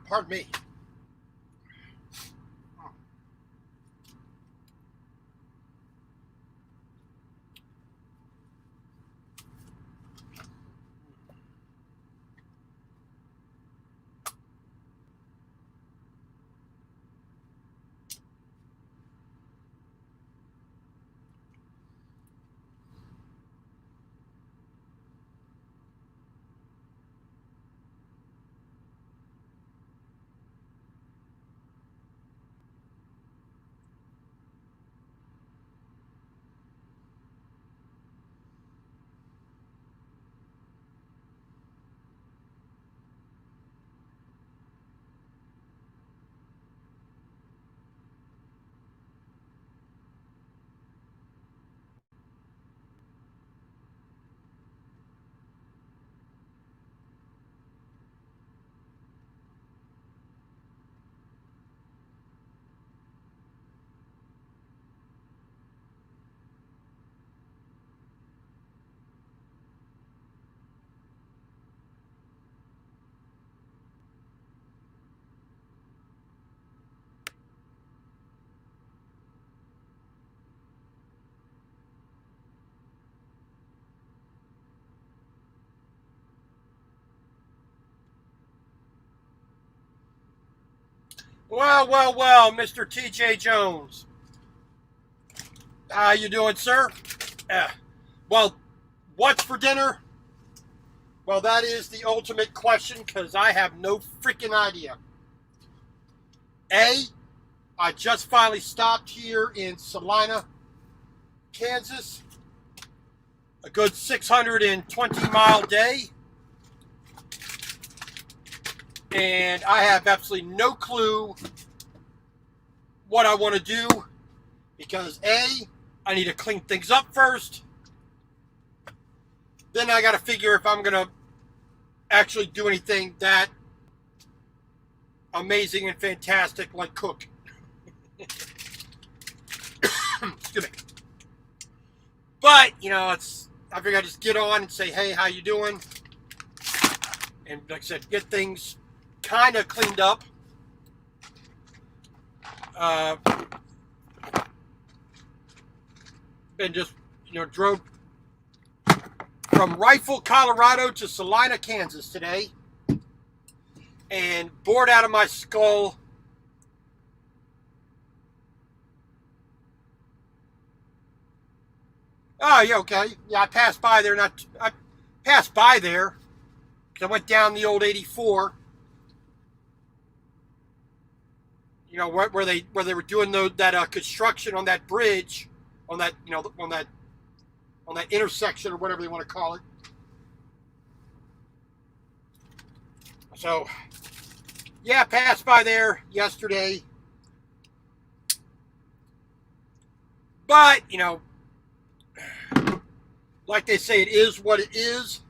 Pardon me. Well, Mr. T.J. Jones. How you doing, sir? Uh, well, what's for dinner? Well, that is the ultimate question because I have no freaking idea. I just finally stopped here in Salina, Kansas. A good 620-mile day. And I have absolutely no clue what I want to do because I need to clean things up first. Then I got to figure if I'm going to actually do anything that amazing and fantastic like cook. Excuse me. But, I figure I just get on and say, hey, how you doing? And like I said, get things kind of cleaned up. And just, drove from Rifle, Colorado to Salina, Kansas today. And bored out of my skull. Oh, yeah, okay. Yeah, I passed by there. I passed by there because I went down the old 84. Where they were doing that construction on that bridge, on that on that intersection or whatever they want to call it. So, yeah, I passed by there yesterday. But, like they say, it is what it is.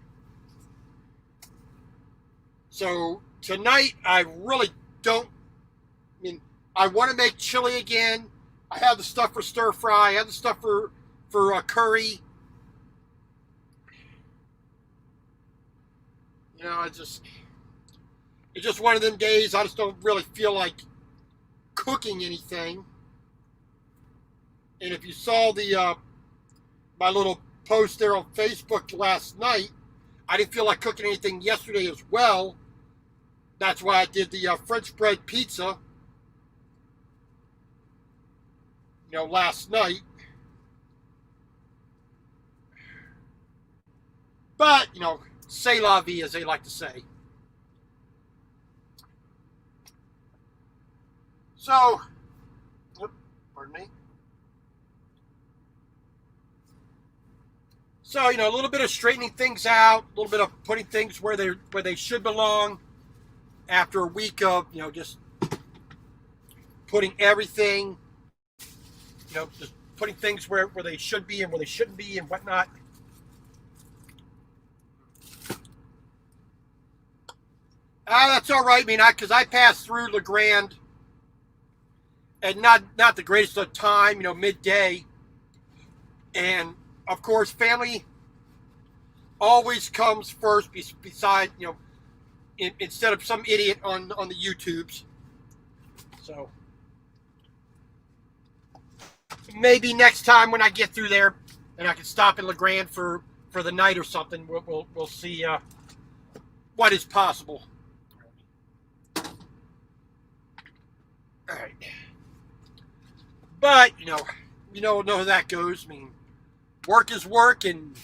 So tonight, I really don't. I want to make chili again. I have the stuff for stir fry. I have the stuff for curry. It's just one of them days. I just don't really feel like cooking anything. And if you saw my little post there on Facebook last night, I didn't feel like cooking anything yesterday as well. That's why I did the French bread pizza, last night. But, c'est la vie, as they like to say. So, pardon me. So, a little bit of straightening things out, a little bit of putting things where they should belong after a week of, just putting everything, just putting things where they should be and where they shouldn't be and whatnot. That's all right. Because I passed through La Grande and not the greatest of time, midday. And, of course, family always comes first, beside, instead of some idiot on the YouTubes. So maybe next time when I get through there and I can stop in LeGrand for the night or something, we'll see what is possible. All right. But, you know how that goes. I mean, work is work, and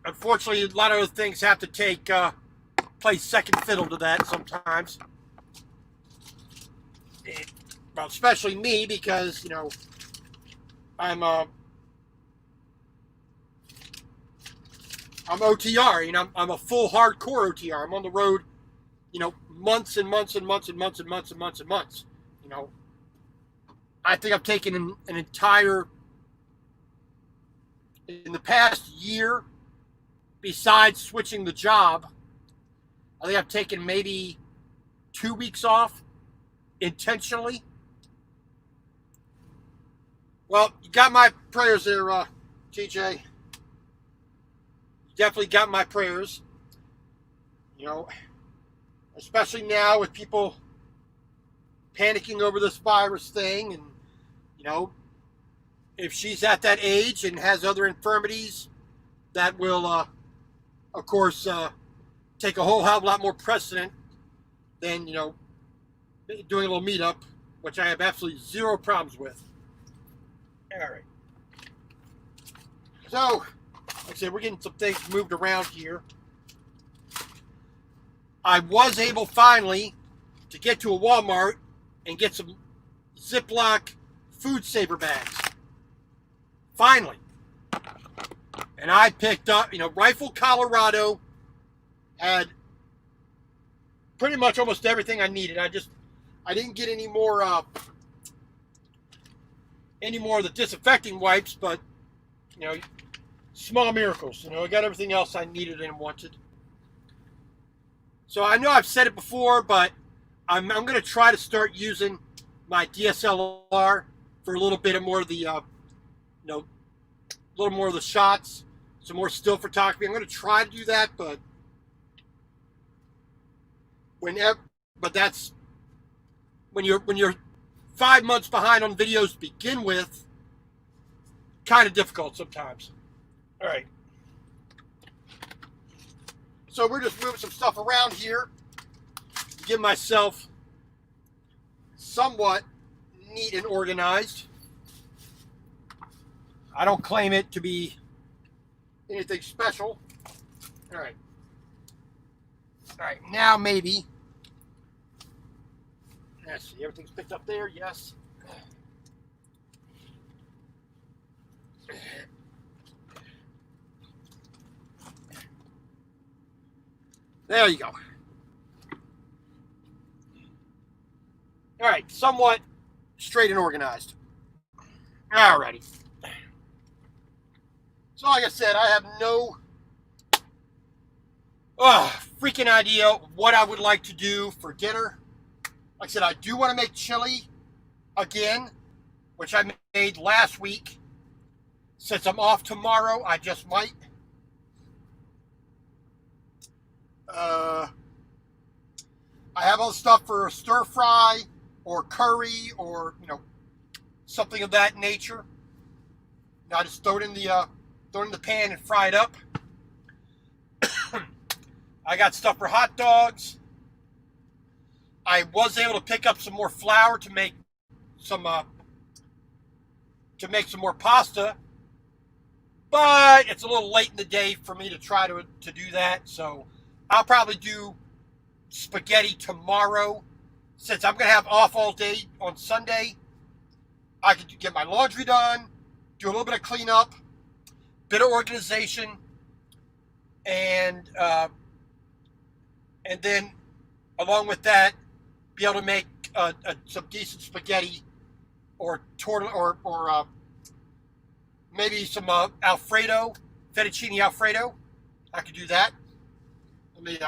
unfortunately, a lot of those things have to play second fiddle to that sometimes. Well, especially me, because, I'm OTR. I'm a full hardcore OTR. I'm on the road, months and months and months and months and months and months and months. I think I've taken an entire, in the past year, besides switching the job, I think I've taken maybe 2 weeks off intentionally. Well, you got my prayers there, TJ. You definitely got my prayers. Especially now with people panicking over this virus thing, and if she's at that age and has other infirmities, that will, of course, take a whole hell of a lot more precedent than, doing a little meetup, which I have absolutely zero problems with. All right. So, like I said, we're getting some things moved around here. I was able finally to get to a Walmart and get some Ziploc food saver bags. Finally. And I picked up, Rifle, Colorado had pretty much almost everything I needed. I didn't get any more of the disinfecting wipes, but, small miracles. I got everything else I needed and wanted. So I know I've said it before, but I'm going to try to start using my DSLR for a little bit more of the, a little more of the shots, some more still photography. I'm going to try to do that, but that's when you're 5 months behind on videos to begin with, kind of difficult sometimes. All right. So we're just moving some stuff around here to give myself somewhat neat and organized. I don't claim it to be anything special. All right. All right, now maybe. Let's see, everything's picked up there, yes. There you go. All right, somewhat straight and organized. Alrighty. So like I said, I have no freaking idea what I would like to do for dinner. Like I said, I do want to make chili again, which I made last week. Since I'm off tomorrow, I just might. I have all the stuff for a stir fry or curry or something of that nature. Now I just throw it in the pan and fry it up. I got stuff for hot dogs. I was able to pick up some more flour to make some more pasta, but it's a little late in the day for me to try to do that. So I'll probably do spaghetti tomorrow. Since I'm going to have off all day on Sunday, I can get my laundry done, do a little bit of cleanup, bit of organization, and then along with that, be able to make some decent spaghetti or maybe some Alfredo, fettuccine Alfredo. I could do that. Let me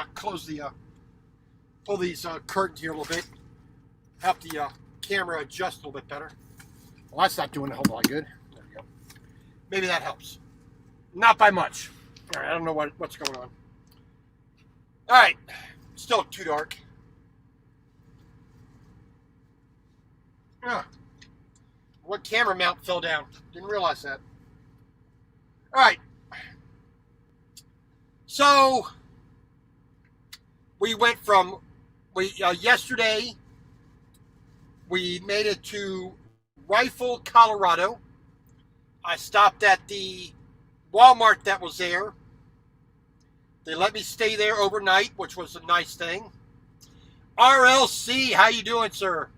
pull these curtains here a little bit. Help the camera adjust a little bit better. Well, that's not doing a whole lot good. There we go. Maybe that helps. Not by much. All right, I don't know what's going on. All right, still too dark. What camera mount fell down? Didn't realize that. All right. So we went from yesterday. We made it to Rifle, Colorado. I stopped at the Walmart that was there. They let me stay there overnight, which was a nice thing. RLC, how you doing, sir?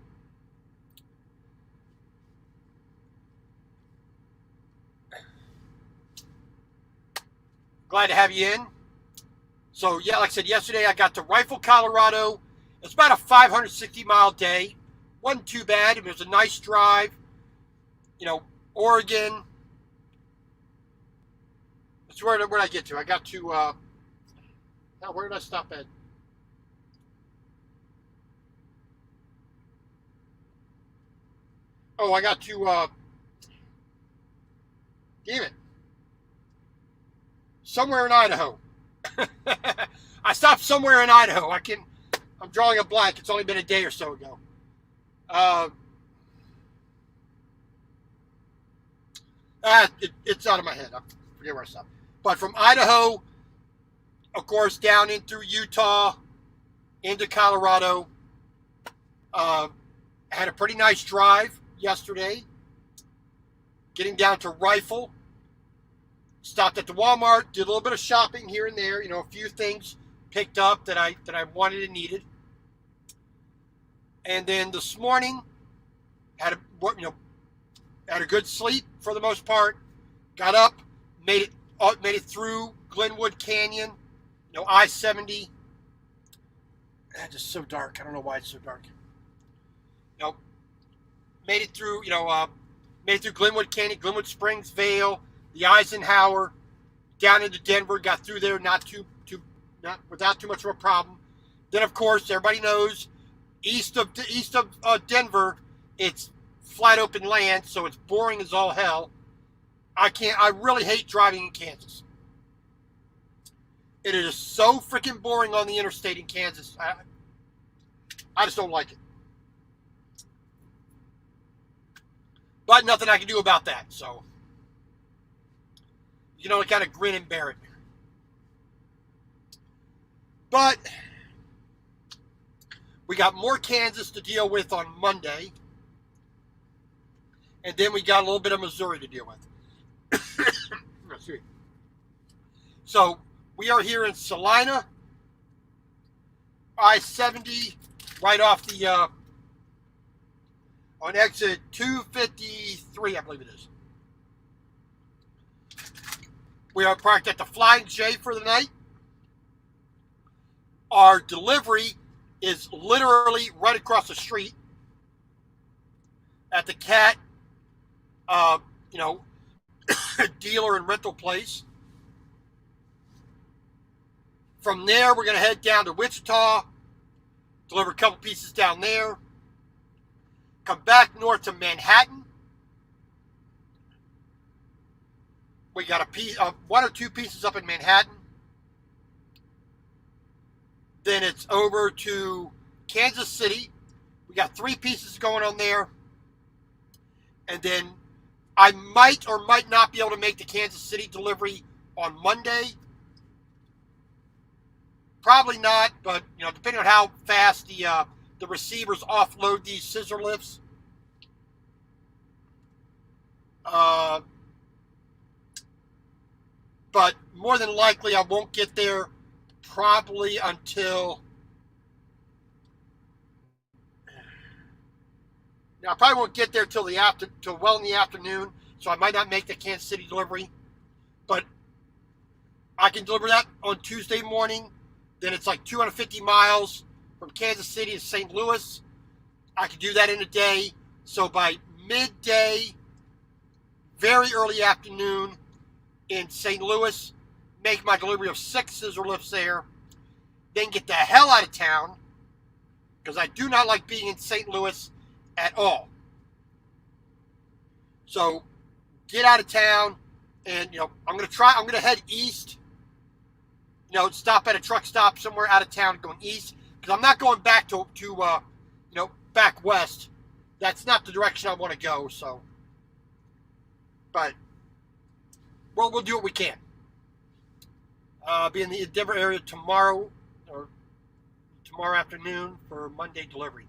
Glad to have you in. So, yeah, like I said, yesterday I got to Rifle, Colorado. It's about a 560-mile day. Wasn't too bad. It was a nice drive. You know, Oregon. That's where did I get to? I got to, where did I stop at? Oh, I got to, damn it. Somewhere in Idaho. I stopped somewhere in Idaho. I'm drawing a blank. It's only been a day or so ago. It's out of my head. I forget where I stopped. But from Idaho, of course, down in through Utah, into Colorado. Had a pretty nice drive yesterday. Getting down to Rifle. Stopped at the Walmart, did a little bit of shopping here and there, a few things picked up that I wanted and needed. And then this morning, had a good sleep for the most part. Got up, made it through Glenwood Canyon, I-70. It's just so dark. I don't know why it's so dark. Made it through, made it through Glenwood Canyon, Glenwood Springs, Vale, the Eisenhower, down into Denver. Got through there not without too much of a problem. Then, of course, everybody knows east of Denver, it's flat open land, so it's boring as all hell. I really hate driving in Kansas. It is so freaking boring on the interstate in Kansas. I just don't like it. But nothing I can do about that, so you can only kind of grin and bear it. But we got more Kansas to deal with on Monday. And then we got a little bit of Missouri to deal with. So we are here in Salina, I-70, right off the on exit 253, I believe it is. We are parked at the Flying J for the night. Our delivery is literally right across the street at the Cat, dealer and rental place. From there, we're going to head down to Wichita, deliver a couple pieces down there, come back north to Manhattan. We got one or two pieces up in Manhattan. Then it's over to Kansas City. We got 3 pieces going on there. And then I might or might not be able to make the Kansas City delivery on Monday. Probably not, but depending on how fast the receivers offload these scissor lifts. But more than likely I won't get there probably until I probably won't get there till well in the afternoon, so I might not make the Kansas City delivery. But I can deliver that on Tuesday morning. Then it's like 250 miles from Kansas City to St. Louis. I can do that in a day. So by midday, very early afternoon in St. Louis, make my delivery of 6 scissor lifts there. Then get the hell out of town, because I do not like being in St. Louis at all. So get out of town, And, I'm going to head east, stop at a truck stop somewhere out of town going east, because I'm not going back to back west. That's not the direction I want to go, so. But, we'll do what we can. Be in the Denver area tomorrow, or tomorrow afternoon for Monday delivery.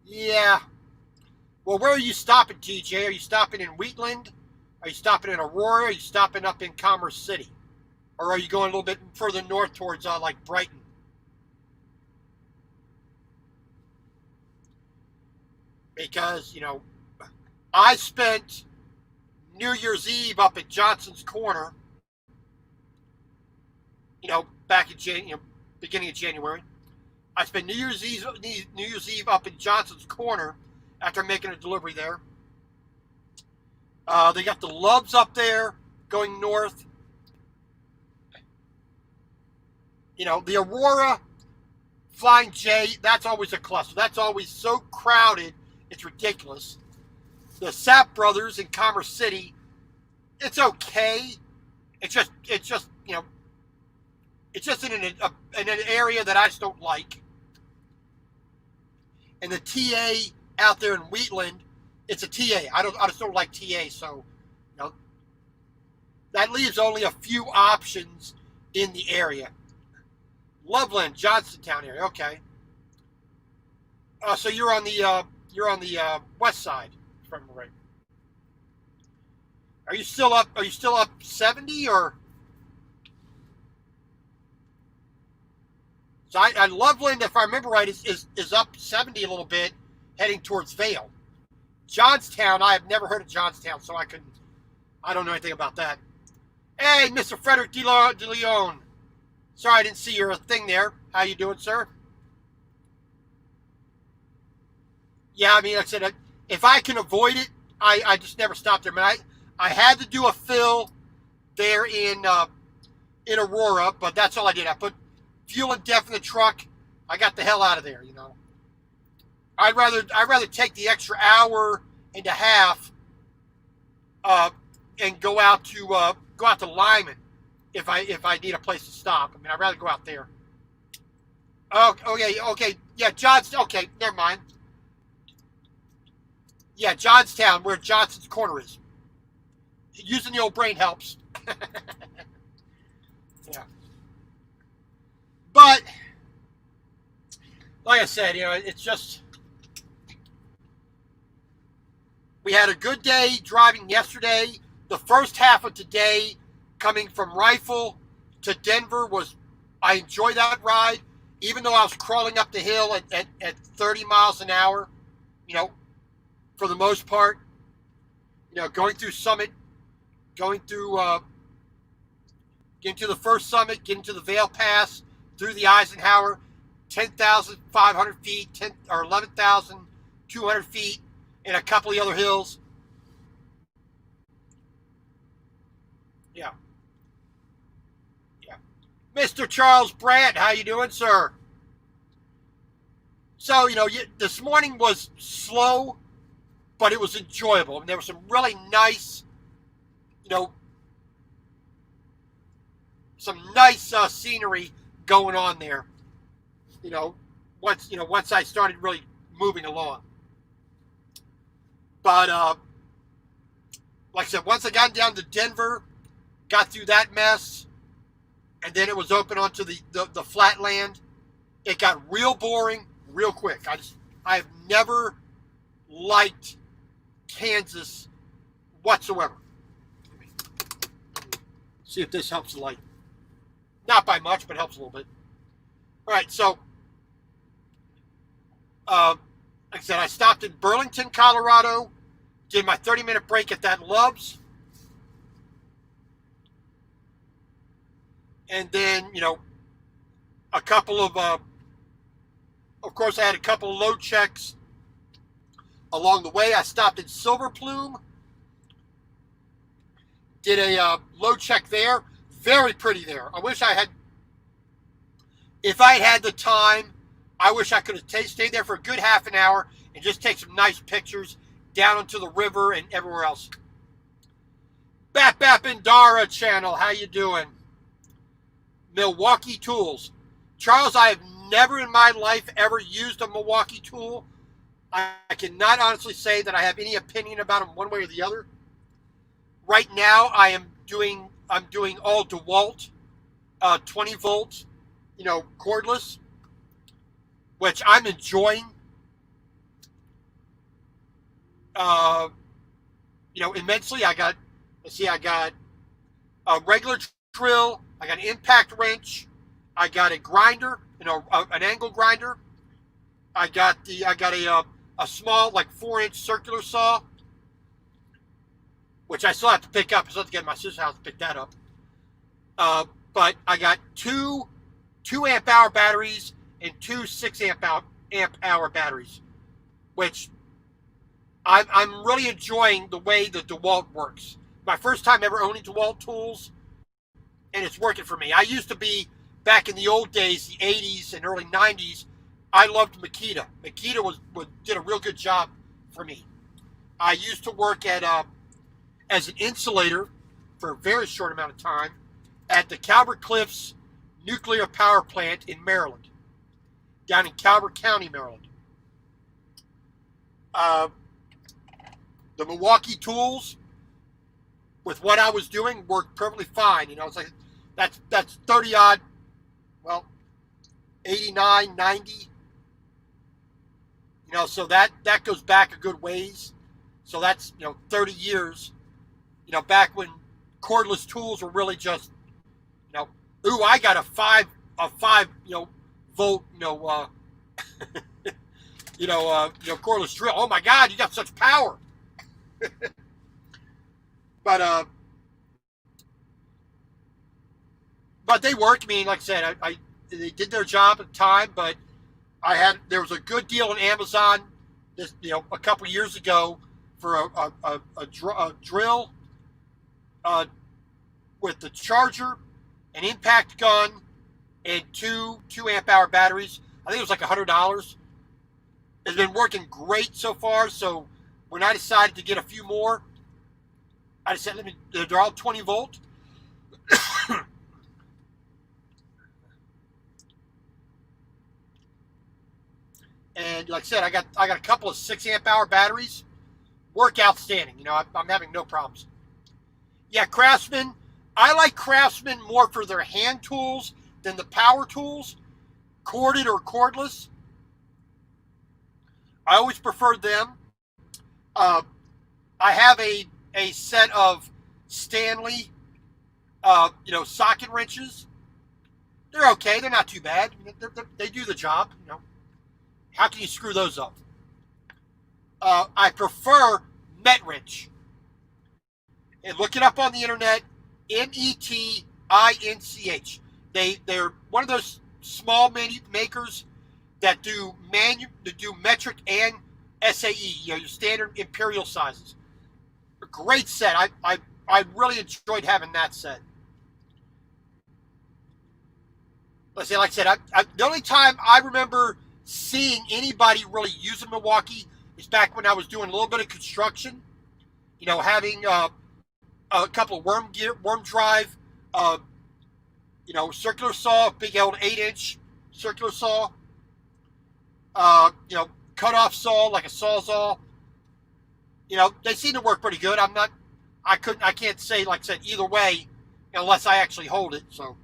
Yeah. Well, where are you stopping, TJ? Are you stopping in Wheatland? Are you stopping in Aurora? Are you stopping up in Commerce City? Or are you going a little bit further north towards like Brighton? Because, I spent New Year's Eve up at Johnson's Corner, back in beginning of January. I spent New Year's Eve up in Johnson's Corner after making a delivery there. They got the Loves up there going north. The Aurora Flying J, that's always a cluster. That's always so crowded, it's ridiculous. The Sapp Brothers in Commerce City, it's okay. It's just it's just in an area that I just don't like. And the TA out there in Wheatland, it's a TA. I just don't like TA. So, that leaves only a few options in the area. Loveland, Johnsontown area. Okay. So you're on the west side, if I remember right. Are you still up 70 or? So I Loveland, if I remember right, is up 70 a little bit, heading towards Vale. Johnstown, I have never heard of Johnstown, so I don't know anything about that. Hey, Mr. Frederick De Leon. Sorry I didn't see your thing there. How you doing, sir? Yeah, I mean, like I said, if I can avoid it, I just never stop there. Man, I had to do a fill there in Aurora, but that's all I did. I put fuel and def in the truck. I got the hell out of there, I'd rather take the extra hour and a half and go out to Lyman if I need a place to stop. I mean, I'd rather go out there. Oh, okay, yeah, okay, never mind. Yeah, Johnstown, where Johnson's Corner is. Using the old brain helps. Yeah. But, like I said, it's just, we had a good day driving yesterday. The first half of today, coming from Rifle to Denver, I enjoyed that ride, even though I was crawling up the hill at 30 miles an hour, for the most part. Going through Summit, going through, getting to the first summit, getting to the Vale Pass, through the Eisenhower, 10,500 feet, 11,200 feet, and a couple of other hills. Yeah. Mr. Charles Brandt, how you doing, sir? So, this morning was slow, but it was enjoyable. I mean, there was some really nice, scenery going on there. Once I started really moving along. But like I said, once I got down to Denver, got through that mess, and then it was open onto the flatland, it got real boring real quick. I have never liked Kansas whatsoever. See if this helps the light. Not by much, but helps a little bit. All right, so like I said, I stopped in Burlington, Colorado, did my 30-minute break at that Love's, and then, a couple of course, I had a couple of load checks along the way. I stopped in Silver Plume, did a load check there. Very pretty there. If I had the time, I wish I could have stayed there for a good half an hour and just take some nice pictures down onto the river and everywhere else. Bap Bap and Dara channel. How you doing? Milwaukee tools. Charles, I have never in my life ever used a Milwaukee tool. I cannot honestly say that I have any opinion about them one way or the other. Right now, I'm doing all DeWalt 20 volts, cordless, which I'm enjoying. Immensely. I got a regular drill. I got an impact wrench. I got a grinder, an angle grinder. I got a small, like 4-inch circular saw, which I still have to pick up. I still have to get my sister's house to pick that up. But I got two 2-amp-hour batteries and two 6-amp-hour batteries, which I'm really enjoying the way the DeWalt works. My first time ever owning DeWalt tools, and it's working for me. I used to be, back in the old days, the 80s and early 90s, I loved Makita. Makita did a real good job for me. I used to work as an insulator for a very short amount of time at the Calvert Cliffs nuclear power plant in Maryland, down in Calvert County, Maryland. The Milwaukee tools, with what I was doing, worked perfectly fine. It's like that's 30 odd, 89, 90. So that goes back a good ways. So that's 30 years. Back when cordless tools were really just I got a 5 volt cordless drill. Oh my God, you got such power. But they worked. I mean, like I said, they did their job at the time. But there was a good deal on Amazon, a couple years ago for a drill with the charger, an impact gun, and two 2-amp-hour batteries. I think it was like $100. It's been working great so far. So when I decided to get a few more, I said, they're all 20 volt. And like I said, I got a couple of 6-amp-hour batteries. Work outstanding. I'm having no problems. Yeah, Craftsman. I like Craftsman more for their hand tools than the power tools, corded or cordless. I always preferred them. I have a set of Stanley, socket wrenches. They're okay. They're not too bad. They do the job. How can you screw those up? I prefer Metwrench. And look it up on the internet. Metwinch. They're one of those small makers that do metric and SAE. Your standard imperial sizes. A great set. I really enjoyed having that set. Let's say, like I said, the only time I remember seeing anybody really using Milwaukee is back when I was doing a little bit of construction. Having a couple of worm drive, circular saw, big old 8-inch circular saw, cut off saw, like a sawzall. They seem to work pretty good. I can't say, like I said, either way, unless I actually hold it. So,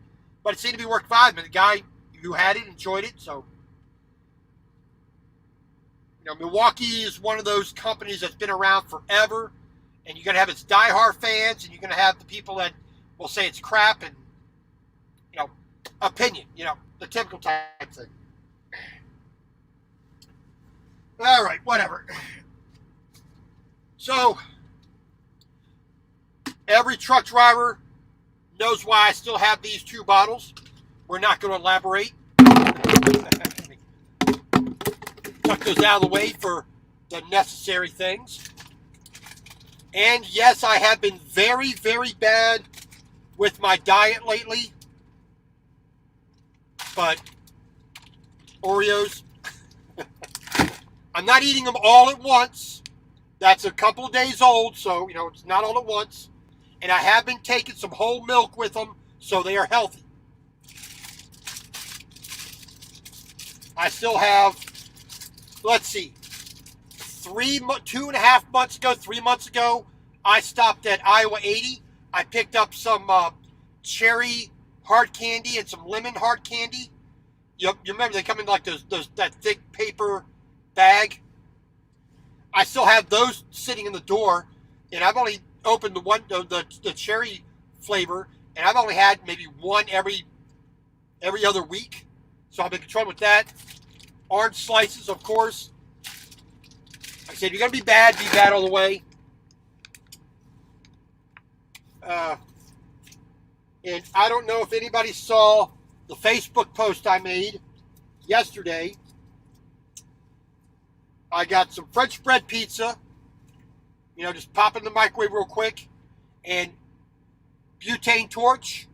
but it seemed to be working fine. But the guy who had it enjoyed it. So, Milwaukee is one of those companies that's been around forever, and you're going to have its diehard fans, and you're going to have the people that will say it's crap and, opinion, the typical type thing. All right, whatever. So, every truck driver knows why I still have these 2 bottles. We're not going to elaborate. Tuck those out of the way for the necessary things. And yes, I have been very, very bad with my diet lately. But Oreos, I'm not eating them all at once. That's a couple of days old, so, it's not all at once. And I have been taking some whole milk with them, so they are healthy. I still have, let's see, 2.5 months ago, 3 months ago, I stopped at Iowa 80. I picked up some cherry hard candy and some lemon hard candy. You remember they come in like that thick paper bag. I still have those sitting in the door, and I've only opened the cherry flavor, and I've only had maybe one every other week. So I've been controlling with that. Orange slices, of course. Like I said, if you're gonna be bad all the way. And I don't know if anybody saw the Facebook post I made yesterday. I got some French bread pizza, just pop in the microwave real quick, and butane torch,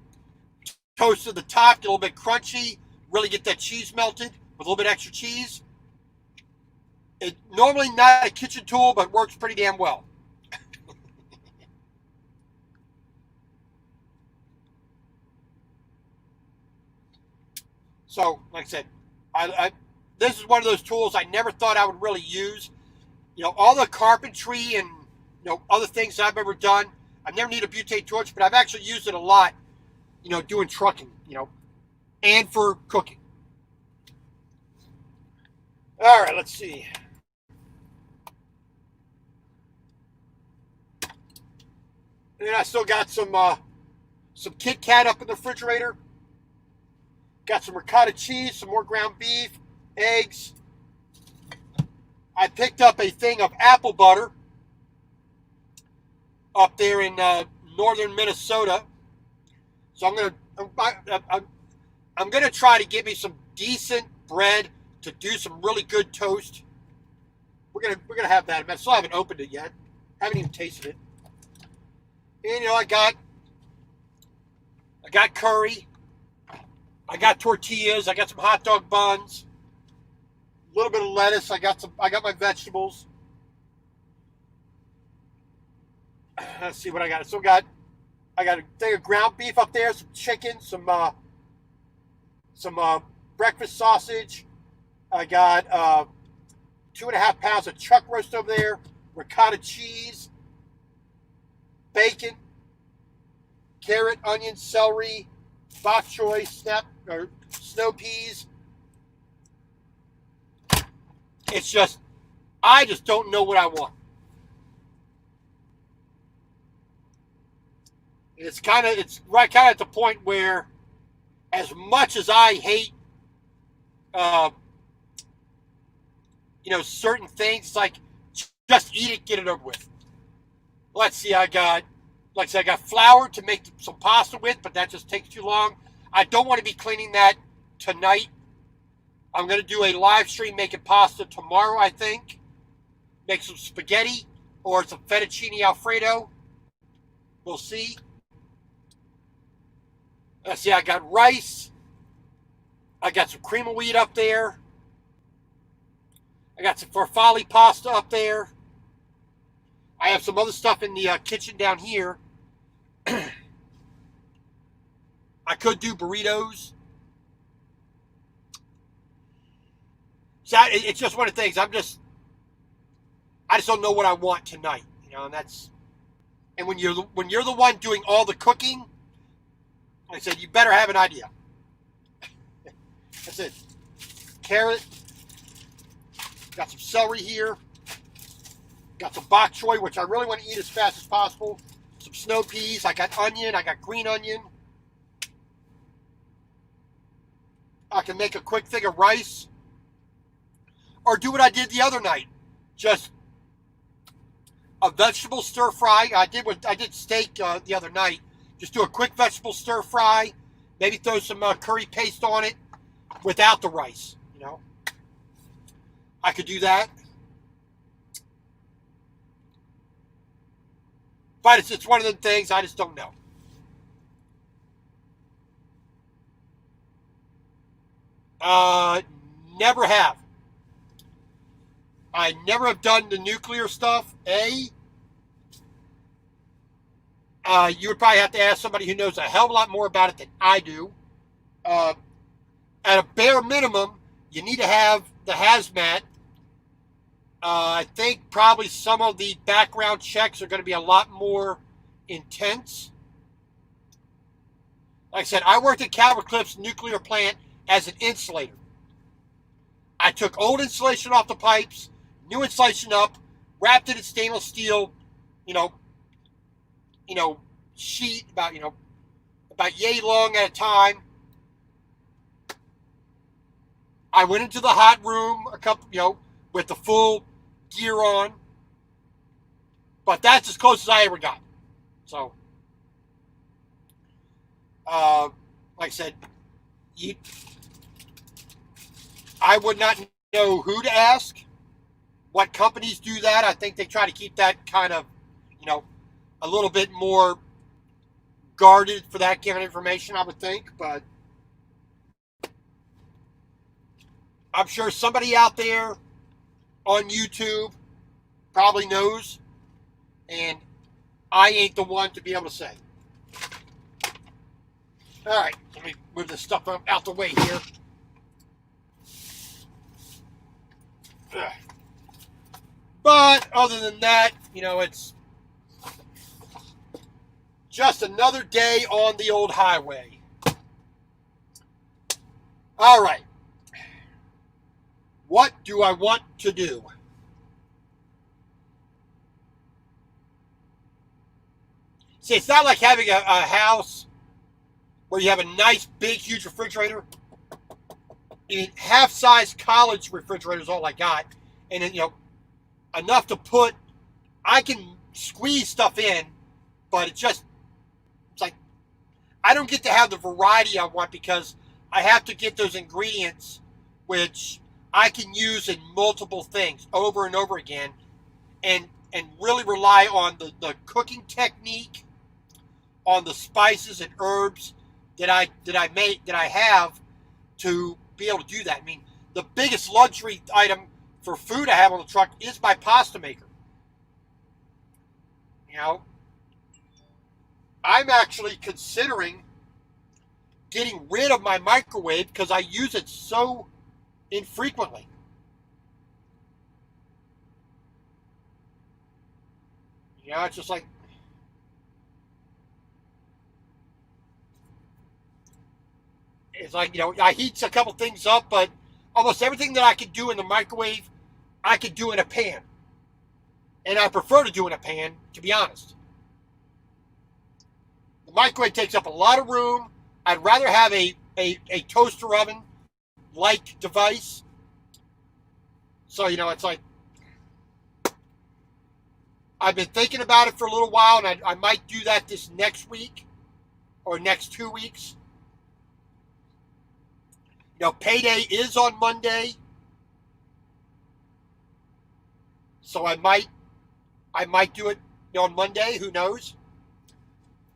toast to the top, get a little bit crunchy, really get that cheese melted with a little bit extra cheese. It's normally not a kitchen tool, but works pretty damn well. So, like I said, this is one of those tools I never thought I would really use. All the carpentry and other things I've ever done, I've never needed a butane torch, but I've actually used it a lot, doing trucking, and for cooking. All right, let's see. And then I still got some Kit Kat up in the refrigerator. Got some ricotta cheese, some more ground beef, eggs. I picked up a thing of apple butter up there in northern Minnesota. So I'm gonna try to get me some decent bread to do some really good toast. We're gonna have that. I still haven't opened it yet. Haven't even tasted it. And I got curry. I got tortillas. I got some hot dog buns. A little bit of lettuce. I got my vegetables. Let's see what I got. I got a thing of ground beef up there, some chicken, some breakfast sausage. I got 2.5 pounds of chuck roast over there, ricotta cheese, bacon, carrot, onion, celery, bok choy, snow peas. I just don't know what I want. It's right kind of at the point where, as much as I hate, certain things, it's like, just eat it, get it over with. Let's see, I got flour to make some pasta with, but that just takes too long. I don't want to be cleaning that tonight. I'm going to do a live stream making pasta tomorrow, I think. Make some spaghetti or some fettuccine Alfredo. We'll see. Let's see, I got rice. I got some cream of wheat up there. I got some farfalle pasta up there. I have some other stuff in the kitchen down here. I could do burritos. So it's just one of the things. I just don't know what I want tonight, and when you're the one doing all the cooking, like I said, you better have an idea. That's it. Carrot. Got some celery here. Got some bok choy, which I really want to eat as fast as possible. Some snow peas. I got onion. I got green onion. I can make a quick thing of rice. Or do what I did the other night. Just a vegetable stir fry. I did steak the other night. Just do a quick vegetable stir fry. Maybe throw some curry paste on it without the rice. I could do that. But it's one of the things I just don't know. Never have. I never have done the nuclear stuff. You would probably have to ask somebody who knows a hell of a lot more about it than I do. Uh, at a bare minimum, you need to have the hazmat. I think probably some of the background checks are going to be a lot more intense. Like I said, I worked at Calvert Cliffs nuclear plant as an insulator. I took old insulation off the pipes, new insulation up, wrapped it in stainless steel, you know, sheet about yay long at a time. I went into the hot room with the full gear on, but that's as close as I ever got. So, like I said, I would not know who to ask, what companies do that. I think they try to keep that kind of, a little bit more guarded for that kind of information, I would think, but I'm sure somebody out there on YouTube probably knows, and I ain't the one to be able to say. All right, let me move this stuff out the way here. But other than that, it's just another day on the old highway. All right. What do I want to do? See, it's not like having a house where you have a nice, big, huge refrigerator. Half-size college refrigerator is all I got. And then, enough to put, I can squeeze stuff in, but it's like, I don't get to have the variety I want because I have to get those ingredients, which I can use in multiple things over and over again, and really rely on the cooking technique, on the spices and herbs that I have to be able to do that. I mean, the biggest luxury item for food I have on the truck is my pasta maker. I'm actually considering getting rid of my microwave because I use it so infrequently. It's just like, I heat a couple things up, but almost everything that I could do in the microwave, I could do in a pan. And I prefer to do in a pan, to be honest. The microwave takes up a lot of room. I'd rather have a toaster oven-like device. So, it's like, I've been thinking about it for a little while, and I might do that this next week or next 2 weeks. Payday is on Monday, so I might do it on Monday. Who knows?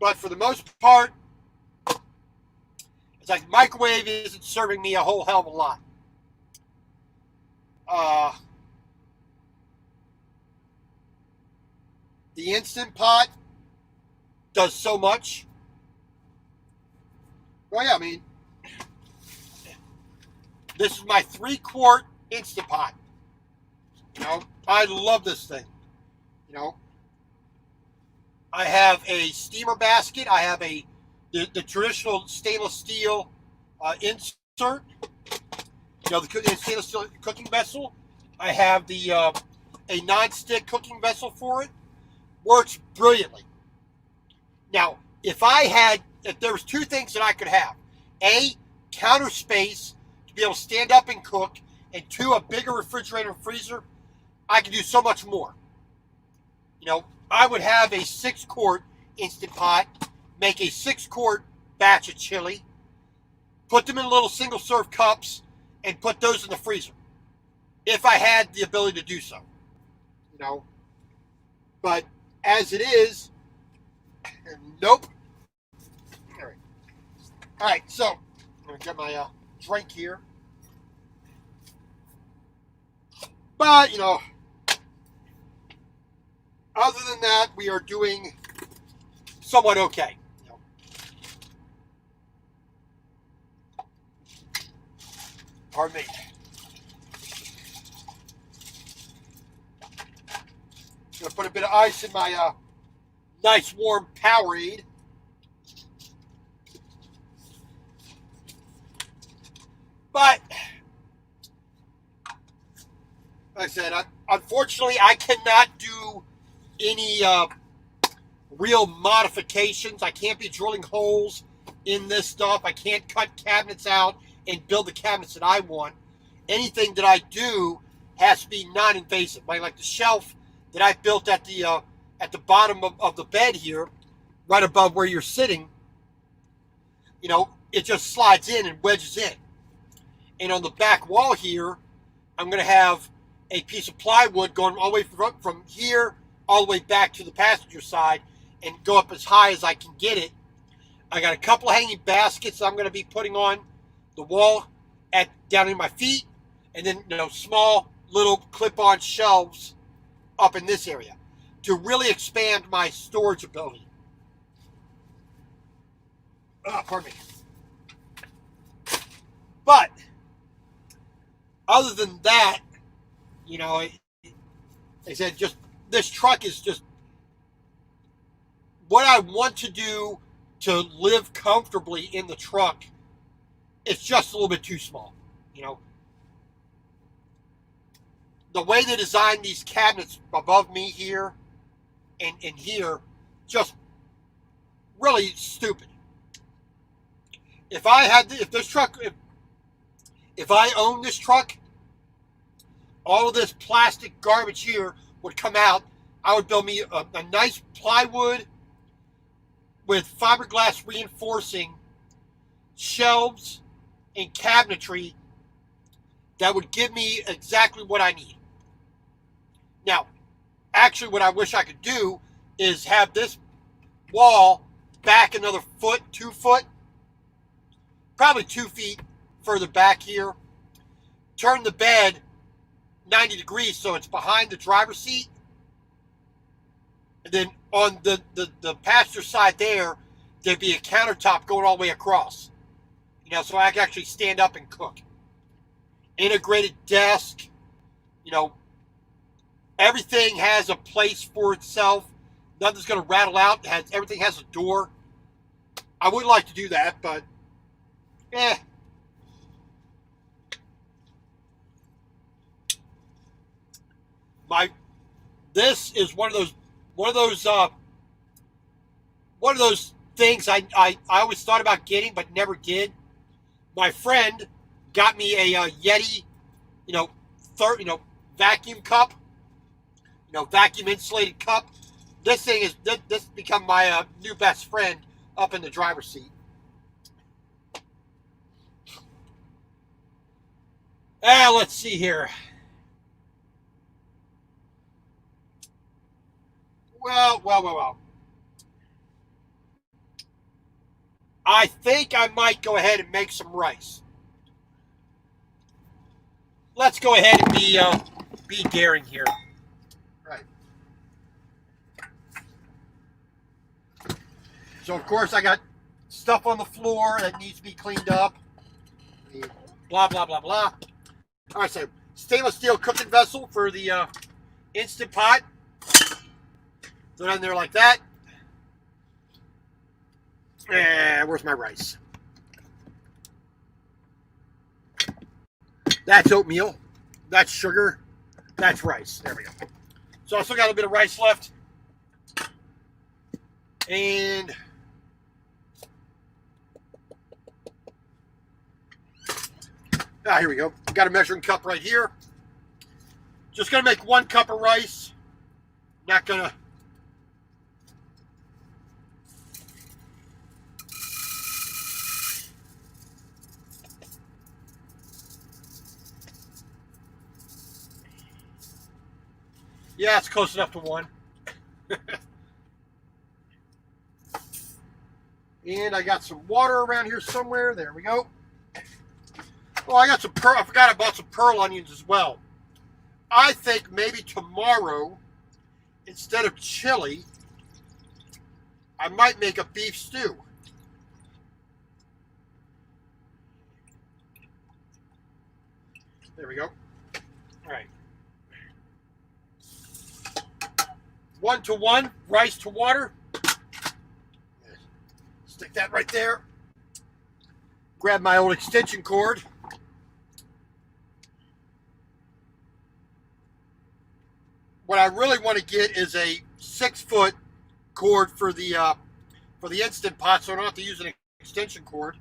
But for the most part, it's like microwave isn't serving me a whole hell of a lot. The Instant Pot does so much. Well, yeah, I mean, this is my 3-quart Instant Pot. I love this thing. I have a steamer basket. I have the traditional stainless steel insert. The stainless steel cooking vessel. I have a non-stick cooking vessel for it. Works brilliantly. Now, if there was 2 things that I could have: A, counter space to be able to stand up and cook, and 2, a bigger refrigerator and freezer, I could do so much more. I would have a 6-quart Instant Pot, make a 6-quart batch of chili, put them in little single-serve cups, and put those in the freezer. If I had the ability to do so. But as it is, nope. All right, so I'm going to get my drink here. But, other than that, we are doing somewhat okay. You know. Pardon me. Gonna put a bit of ice in my nice warm Powerade. But like I said, unfortunately, I cannot do any real modifications. I can't be drilling holes in this stuff. I can't cut cabinets out and build the cabinets that I want. Anything that I do has to be non-invasive. Like the shelf that I built at the bottom of the bed here, right above where you're sitting, you know, it just slides in and wedges in. And on the back wall here, I'm going to have a piece of plywood going all the way from here all the way back to the passenger side and go up as high as I can get it. I got a couple of hanging baskets I'm going to be putting on the wall down in my feet, and then, you know, small little clip-on shelves up in this area to really expand my storage ability. Pardon me. But other than that, you know, like I said, just this truck is just what I want to do to live comfortably in the truck. It's just a little bit too small, you know. The way they designed these cabinets above me here and here, just really stupid. If I owned this truck, all of this plastic garbage here would come out. I would build me a nice plywood with fiberglass reinforcing shelves and cabinetry that would give me exactly what I need. Now, actually what I wish I could do is have this wall back another foot, 2 foot, probably 2 feet further back here. Turn the bed 90 degrees so it's behind the driver's seat. And then on the passenger side there'd be a countertop going all the way across. You know, so I can actually stand up and cook. Integrated desk, you know, everything has a place for itself. Nothing's going to rattle out. Everything has a door. I would like to do that, but this is one of those things I always thought about getting but never did. My friend got me a Yeti, vacuum cup, vacuum insulated cup. This thing is this become my new best friend up in the driver's seat. Let's see here. Well. I think I might go ahead and make some rice. Let's go ahead and be daring here. Right. So of course I got stuff on the floor that needs to be cleaned up. Blah blah blah blah. All right, so stainless steel cooking vessel for the Instant Pot. Throw it in there like that. And where's my rice? That's oatmeal. That's sugar. That's rice. There we go. So I still got a bit of rice left. And here we go. Got a measuring cup right here. Just going to make 1 cup of rice. Not going to... Yeah, it's close enough to 1. And I got some water around here somewhere. There we go. Oh, I got some I forgot I bought some pearl onions as well. I think maybe tomorrow, instead of chili, I might make a beef stew. There we go. All right. 1-to-1, rice to water. Stick that right there. Grab my old extension cord. What I really want to get is a 6-foot cord for the Instant Pot, so I don't have to use an extension cord.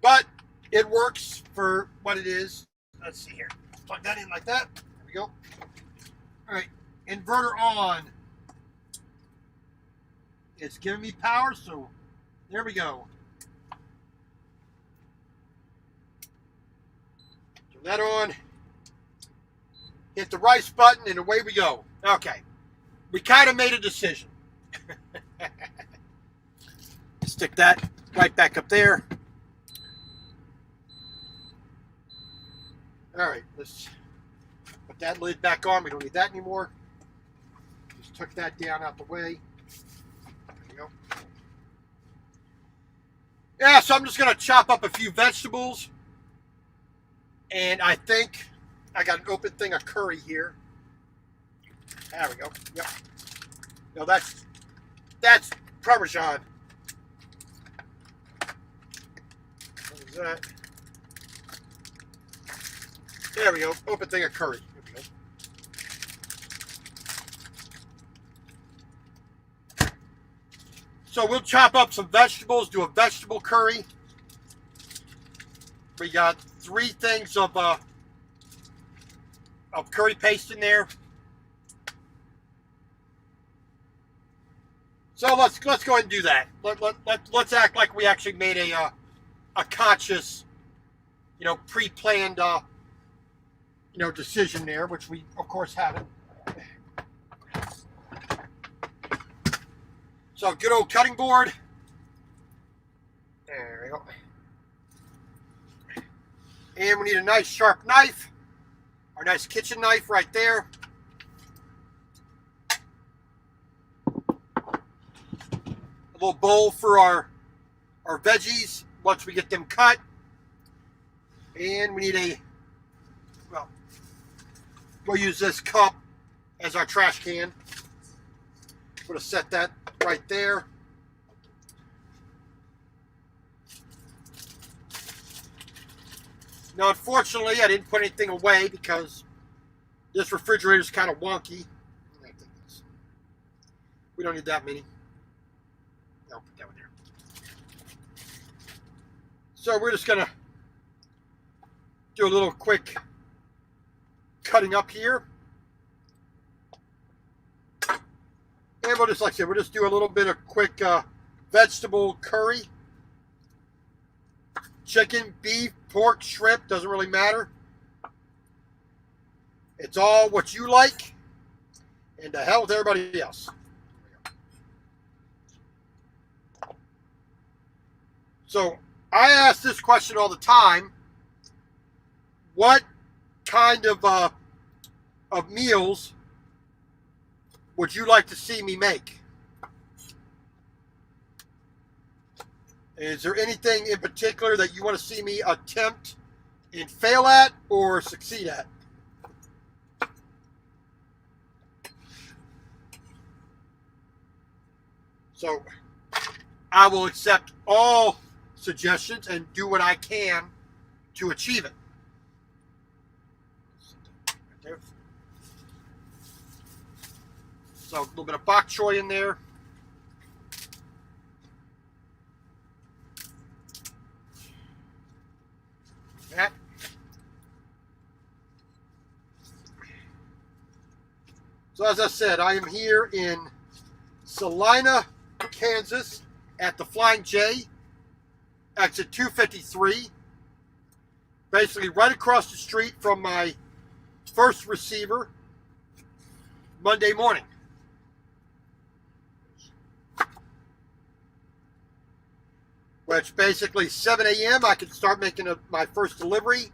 But it works for what it is. Let's see here. Plug that in like that. There we go. All right, inverter on. It's giving me power, so there we go. Turn that on. Hit the rice button, and away we go. Okay. We kind of made a decision. Stick that right back up there. All right, let's put that lid back on. We don't need that anymore. Just tuck that down out the way. There we go. Yeah, so I'm just going to chop up a few vegetables. And I think I got an open thing of curry here. There we go. Yep. No, that's Parmesan. What is that? There we go. Open thing of curry. There we go. So we'll chop up some vegetables, do a vegetable curry. We got 3 things of curry paste in there. So let's go ahead and do that. Let's act like we actually made a conscious, pre-planned decision there, which we of course haven't. So good old cutting board. There we go. And we need a nice sharp knife. Our nice kitchen knife right there. A little bowl for our veggies once we get them cut. And we need we'll use this cup as our trash can. I'm going to set that right there. Now, unfortunately, I didn't put anything away because this refrigerator is kind of wonky. We don't need that many. No, put that one there. So we're just going to do a little quick cutting up here. And we'll just, like I said, we'll just do a little bit of quick vegetable curry. Chicken, beef, pork, shrimp, doesn't really matter. It's all what you like. And to hell with everybody else. So I ask this question all the time. What kind of meals would you like to see me make? Is there anything in particular that you want to see me attempt and fail at or succeed at? So I will accept all suggestions and do what I can to achieve it. Right there. So a little bit of bok choy in there. That. So as I said, I am here in Salina, Kansas at the Flying J, exit 253. Basically right across the street from my first receiver Monday morning. Which basically 7 a.m. I can start making my first delivery.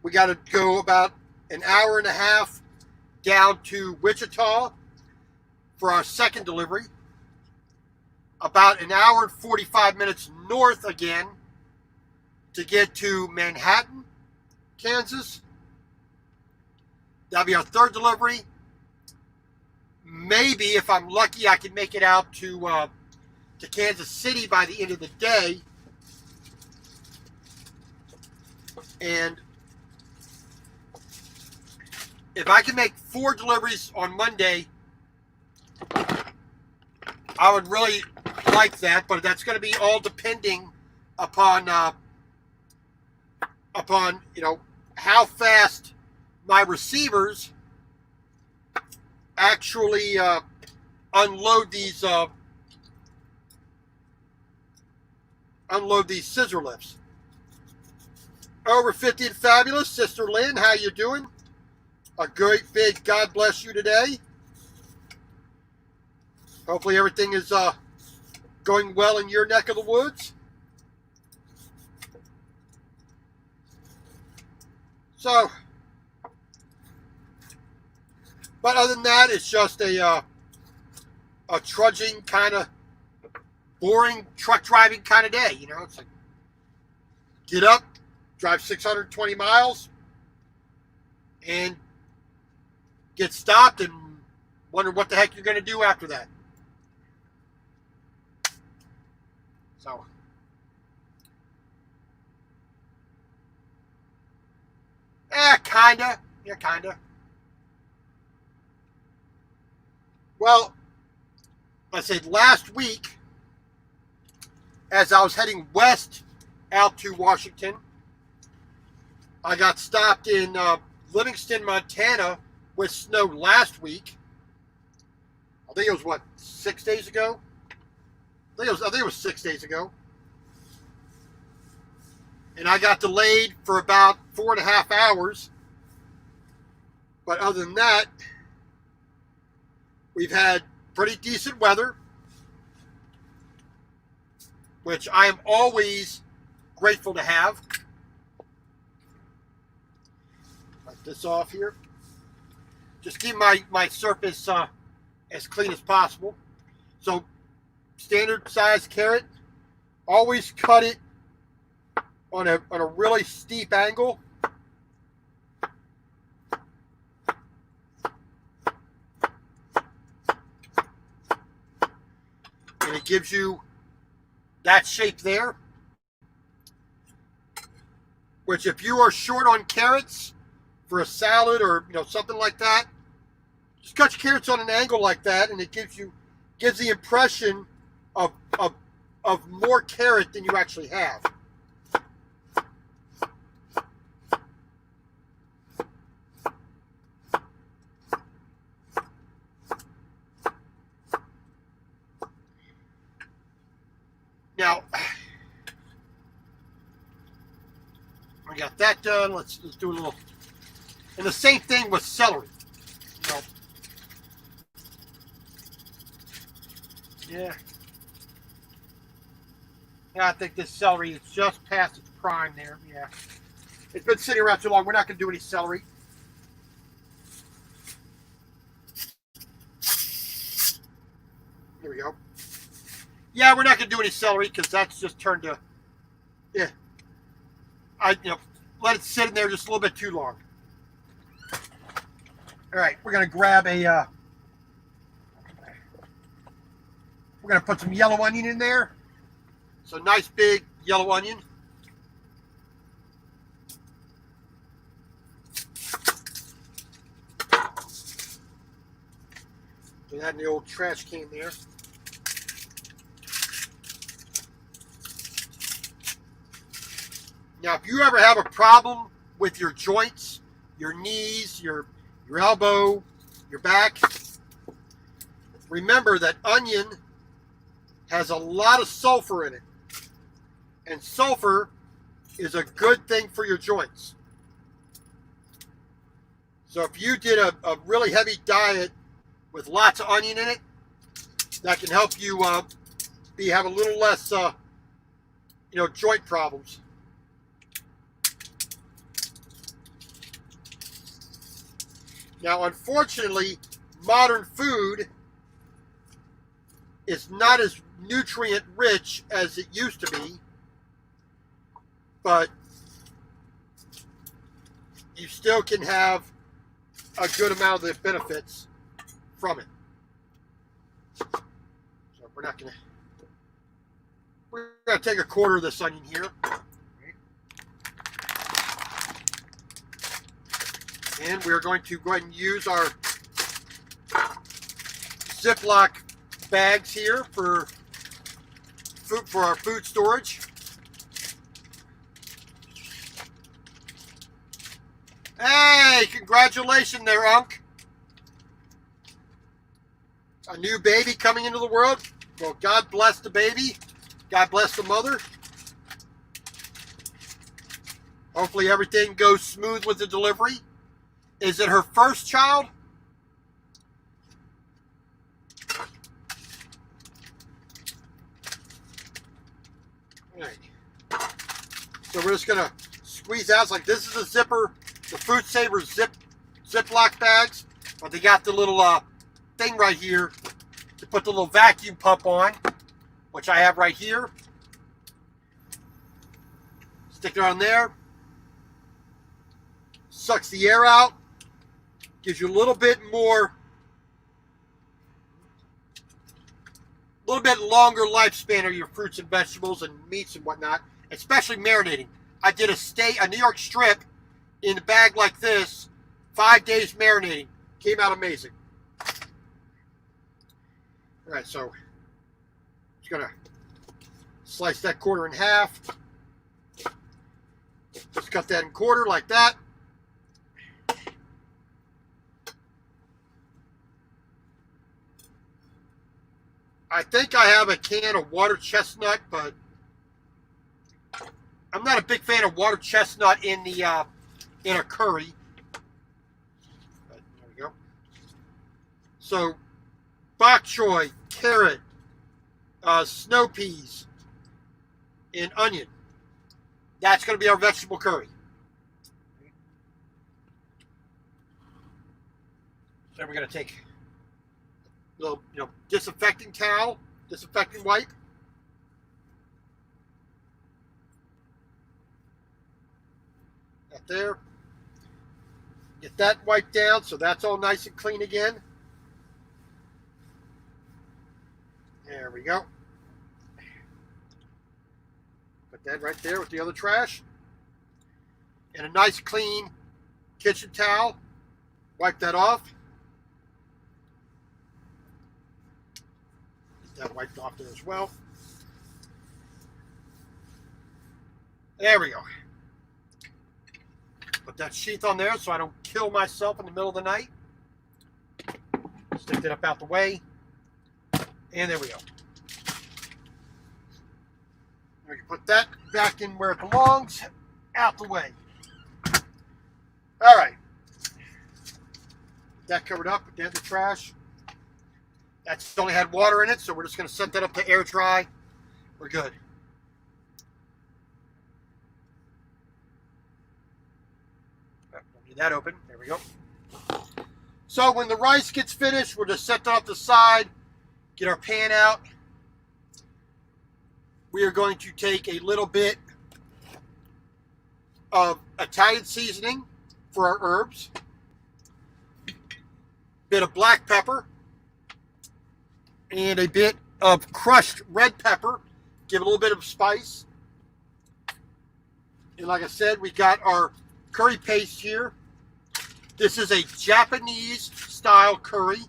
We got to go about an hour and a half down to Wichita for our second delivery. About an hour and 45 minutes north again to get to Manhattan, Kansas. That'll be our third delivery. Maybe, if I'm lucky, I can make it out to Kansas City by the end of the day. And if I can make 4 deliveries on Monday, I would really like that, but that's going to be all depending upon how fast my receivers actually unload these scissor lifts. Over 50 and fabulous, Sister Lynn, how you doing? A great big God bless you today. Hopefully everything is going well in your neck of the woods. So, but other than that, it's just a trudging kind of boring truck driving kind of day. You know, it's like get up, drive 620 miles, and get stopped and wonder what the heck you're going to do after that. So, kinda. Yeah, kinda. Well, I said last week, as I was heading west out to Washington, I got stopped in Livingston, Montana with snow last week. I think it was 6 days ago? I think it was 6 days ago. And I got delayed for about 4.5 hours. But other than that, we've had pretty decent weather, which I am always grateful to have. Wipe this off here. Just keep my surface as clean as possible. So, standard size carrot, always cut it on a really steep angle. And it gives you that shape there. Which, if you are short on carrots for a salad or something like that, just cut your carrots on an angle like that, and it gives the impression of more carrot than you actually have. Now, we got that done. Let's do a little. And the same thing with celery. Yeah. Yeah, I think this celery is just past its prime there. Yeah. It's been sitting around too long. We're not going to do any celery. Here we go. Yeah, we're not going to do any celery because that's just turned to, yeah. Let it sit in there just a little bit too long. All right, we're going to grab we're going to put some yellow onion in there. So nice big yellow onion. Put that in the old trash can there. Now, if you ever have a problem with your joints, your knees, your elbow, your back, remember that onion has a lot of sulfur in it. And sulfur is a good thing for your joints. So if you did a really heavy diet with lots of onion in it, that can help you have a little less joint problems. Now, unfortunately, modern food is not as nutrient rich as it used to be, but you still can have a good amount of the benefits from it. So we're going to take a quarter of this onion here. And we're going to go ahead and use our Ziploc bags here for our food storage. Hey, congratulations there, Unc. A new baby coming into the world. Well, God bless the baby. God bless the mother. Hopefully everything goes smooth with the delivery. Is it her first child? All right. So we're just going to squeeze out. It's like this is a zipper. The Food Saver Ziploc bags. But they got the little thing right here to put the little vacuum pump on, which I have right here. Stick it on there. Sucks the air out. Gives you a little bit longer lifespan of your fruits and vegetables and meats and whatnot, especially marinating. I did a New York strip in a bag like this, 5 days marinating. Came out amazing. All right, so just gonna slice that quarter in half. Just cut that in quarter like that. I think I have a can of water chestnut, but I'm not a big fan of water chestnut in the in a curry. But there we go. So, bok choy, carrot, snow peas, and onion. That's going to be our vegetable curry. Then we're going to take little, disinfecting towel, disinfecting wipe. That there. Get that wiped down so that's all nice and clean again. There we go. Put that right there with the other trash. And a nice clean kitchen towel. Wipe that off. That wiped off there as well. There we go. Put that sheath on there so I don't kill myself in the middle of the night. Stick that up out the way. And there we go. We can put that back in where it belongs, out the way. All right. That covered up, put that in the trash. That's only had water in it, so we're just going to set that up to air dry. We're good. Don't need that open. There we go. So when the rice gets finished, we'll just set that off to the side, get our pan out. We are going to take a little bit of Italian seasoning for our herbs, bit of black pepper, and a bit of crushed red pepper. Give it a little bit of spice. And like I said, we got our curry paste here. This is a Japanese style curry.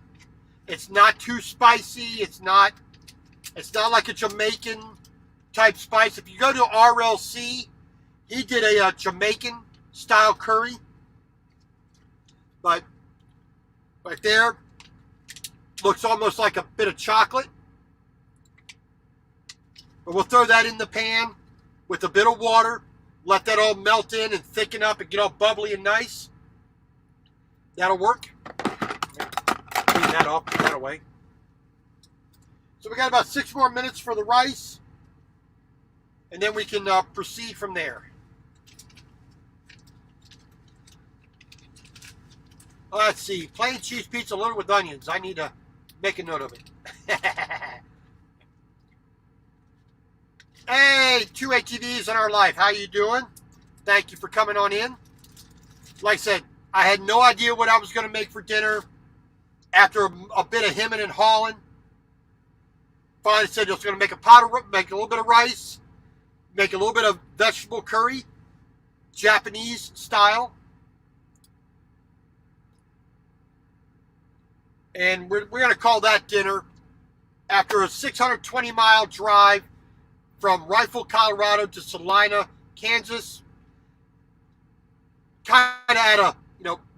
It's not too spicy. It's not like a Jamaican type spice. If you go to RLC, he did a Jamaican style curry. But right there, looks almost like a bit of chocolate. But we'll throw that in the pan with a bit of water. Let that all melt in and thicken up and get all bubbly and nice. That'll work. Clean that off, put that away. So we got about 6 more minutes for the rice. And then we can proceed from there. Let's see. Plain cheese pizza loaded with onions. I need to make a note of it. Hey, two ATVs in our life. How you doing? Thank you for coming on in. Like I said, I had no idea what I was going to make for dinner. After a bit of hemming and hawing, finally said I was going to make make a little bit of rice, make a little bit of vegetable curry, Japanese style. And we're going to call that dinner after a 620-mile drive from Rifle, Colorado to Salina, Kansas. Kind of had a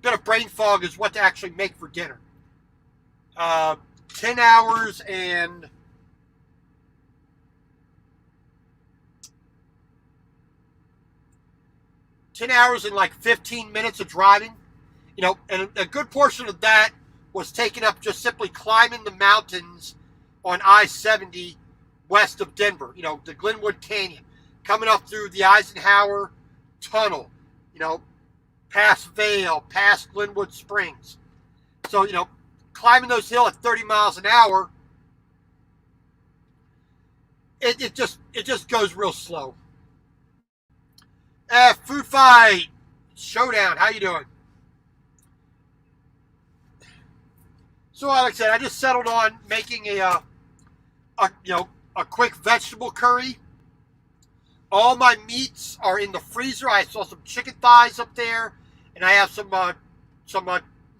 bit of brain fog is what to actually make for dinner. 10 hours and 10 hours and like 15 minutes of driving, and a good portion of that was taken up just simply climbing the mountains on I-70 west of Denver, the Glenwood Canyon, coming up through the Eisenhower Tunnel, past Vail, past Glenwood Springs. So, climbing those hills at 30 miles an hour, it just goes real slow. Food Fight Showdown, how you doing? So, like I said, I just settled on making a quick vegetable curry. All my meats are in the freezer. I saw some chicken thighs up there, and I have some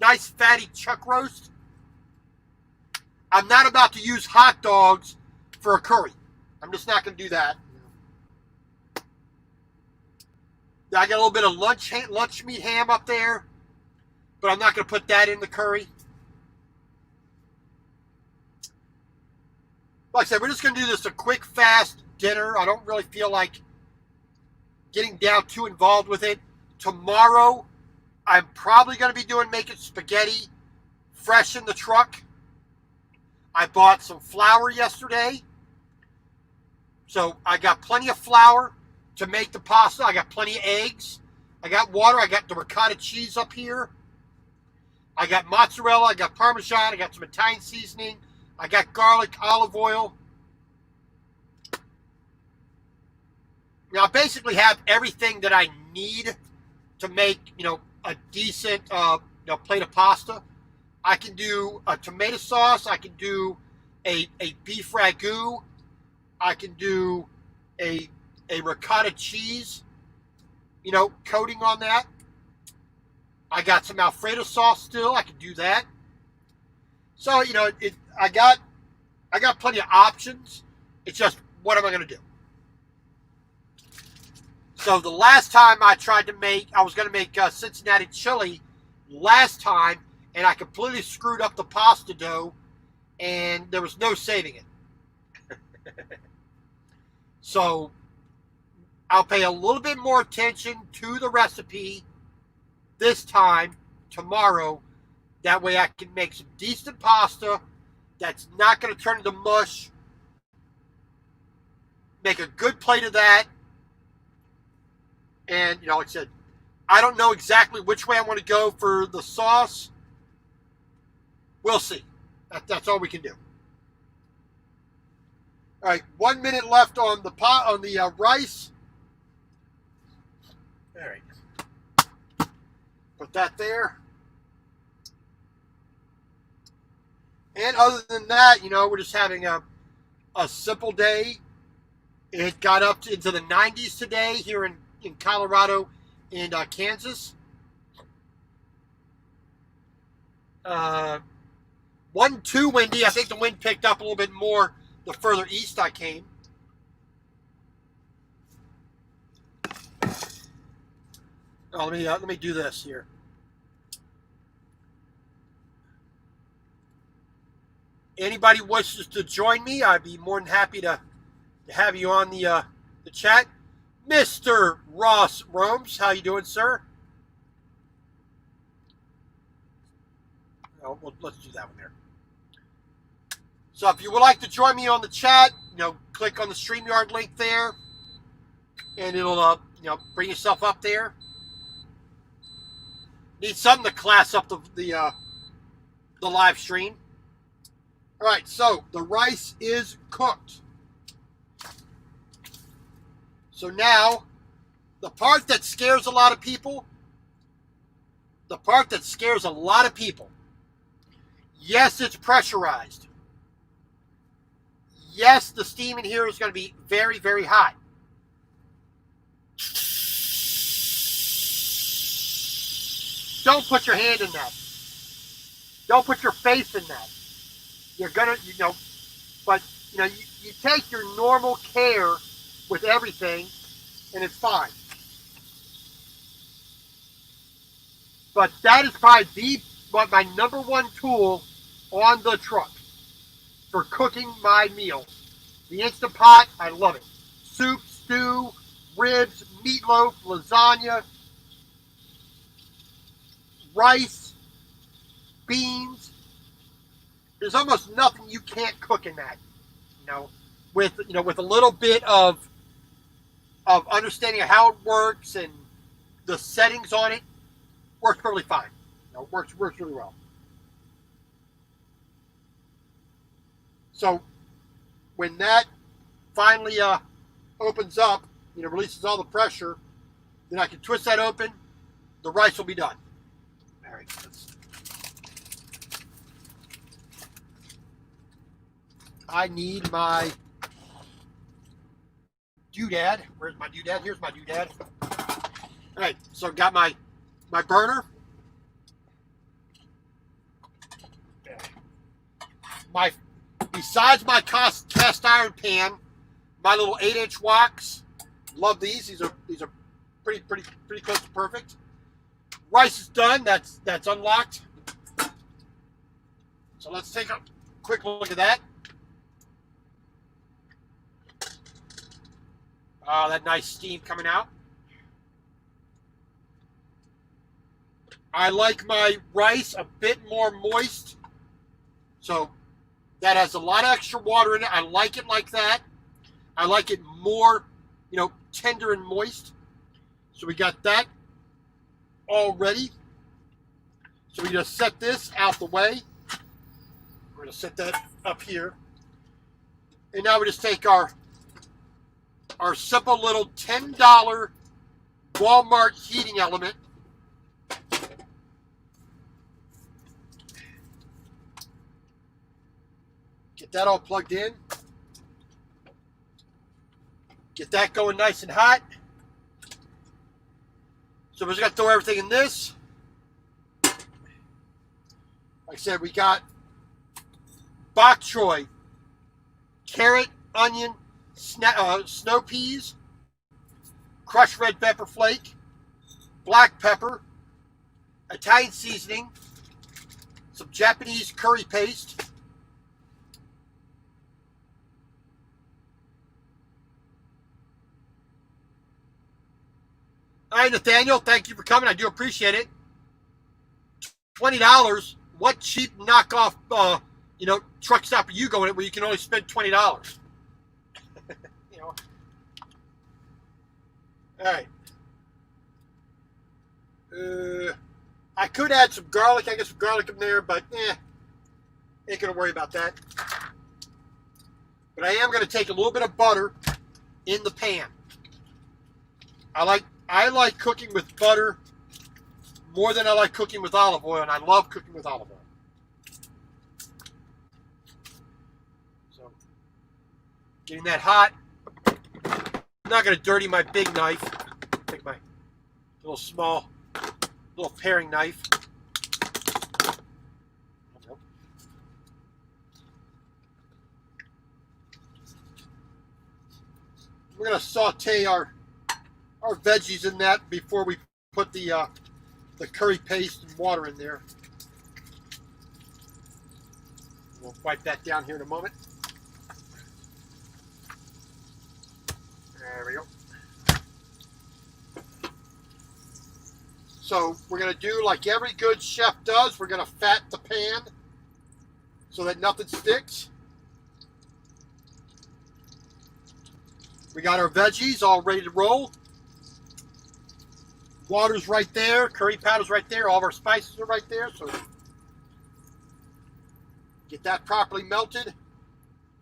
nice fatty chuck roast. I'm not about to use hot dogs for a curry. I'm just not going to do that. I got a little bit of lunch meat ham up there, but I'm not going to put that in the curry. Like I said, we're just going to do this a quick, fast dinner. I don't really feel like getting down too involved with it. Tomorrow, I'm probably going to be making spaghetti fresh in the truck. I bought some flour yesterday. So I got plenty of flour to make the pasta. I got plenty of eggs. I got water. I got the ricotta cheese up here. I got mozzarella. I got Parmesan. I got some Italian seasoning. I got garlic, olive oil. Now, I basically have everything that I need to make, a decent, plate of pasta. I can do a tomato sauce. I can do a beef ragu. I can do a ricotta cheese, coating on that. I got some Alfredo sauce still. I can do that. So, I got plenty of options. It's just, what am I going to do? So the last time I was going to make Cincinnati chili last time, and I completely screwed up the pasta dough, and there was no saving it. So I'll pay a little bit more attention to the recipe this time, tomorrow. That way I can make some decent pasta that's not going to turn into mush. Make a good plate of that. And, like I said, I don't know exactly which way I want to go for the sauce. We'll see. That's all we can do. All right, 1 minute left on the rice. All right. Put that there. And other than that, we're just having a simple day. It got up into the 90s today here in Colorado and Kansas. 1-2 windy. I think the wind picked up a little bit more the further east I came. Oh, let me do this here. Anybody wishes to join me, I'd be more than happy to have you on the chat. Mr. Ross Romes, how you doing, sir? Oh, well, let's do that one there. So if you would like to join me on the chat, click on the StreamYard link there, and it'll bring yourself up there. Need something to class up the live stream. All right, so the rice is cooked. So now, the part that scares a lot of people, yes, it's pressurized. Yes, the steam in here is going to be very, very hot. Don't put your hand in that. Don't put your face in that. You're going to, but, you take your normal care with everything, and it's fine. But that is probably my number one tool on the truck for cooking my meals. The Instant Pot, I love it. Soup, stew, ribs, meatloaf, lasagna, rice, beans. There's almost nothing you can't cook in that. With a little bit of understanding of how it works and the settings on it, works perfectly fine. Works really well. So when that finally opens up, releases all the pressure, then I can twist that open. The rice will be done. All right. I need my doodad. Where's my doodad? Here's my doodad. All right, so I've got my burner. Besides my cast iron pan, my little 8-inch woks. Love these. These are pretty close to perfect. Rice is done. That's unlocked. So let's take a quick look at that. That nice steam coming out. I like my rice a bit more moist. So that has a lot of extra water in it. I like it like that. I like it more, tender and moist. So we got that all ready. So we just set this out the way. We're going to set that up here. And now we just take our simple little $10 Walmart heating element. Get that all plugged in. Get that going nice and hot. So we're just going to throw everything in this. Like I said, we got bok choy, carrot, onion, snow peas, crushed red pepper flake, black pepper, Italian seasoning, some Japanese curry paste, all right, Nathaniel, thank you for coming. I do appreciate it. $20. What cheap knockoff, truck stop are you going at where you can only spend $20? All right. I could add some garlic. I get some garlic in there, but ain't gonna worry about that. But I am gonna take a little bit of butter in the pan. I like cooking with butter more than I like cooking with olive oil, and I love cooking with olive oil. So, getting that hot. I'm not going to dirty my big knife. Take my little paring knife. We're going to saute our veggies in that before we put the curry paste and water in there. We'll wipe that down here in a moment. There we go. So we're going to do like every good chef does. We're going to fat the pan so that nothing sticks. We got our veggies all ready to roll. Water's right there. Curry powder's right there. All of our spices are right there. So get that properly melted.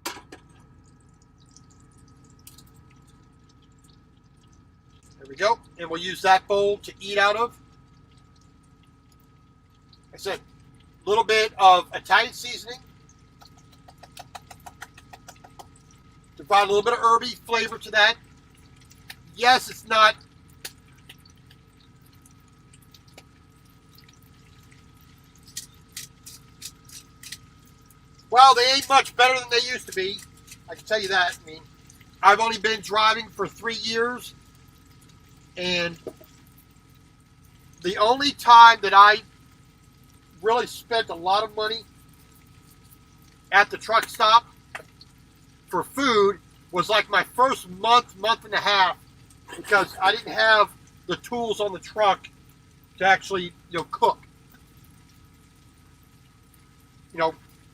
There we go. And we'll use that bowl to eat out of. Like I said, a little bit of Italian seasoning to provide a little bit of herby flavor to that. Yes, it's not well, they ain't much better than they used to be. I can tell you that. I mean, I've only been driving for 3 years, and the only time that I really spent a lot of money at the truck stop for food was like my first month and a half, because I didn't have the tools on the truck to actually, cook.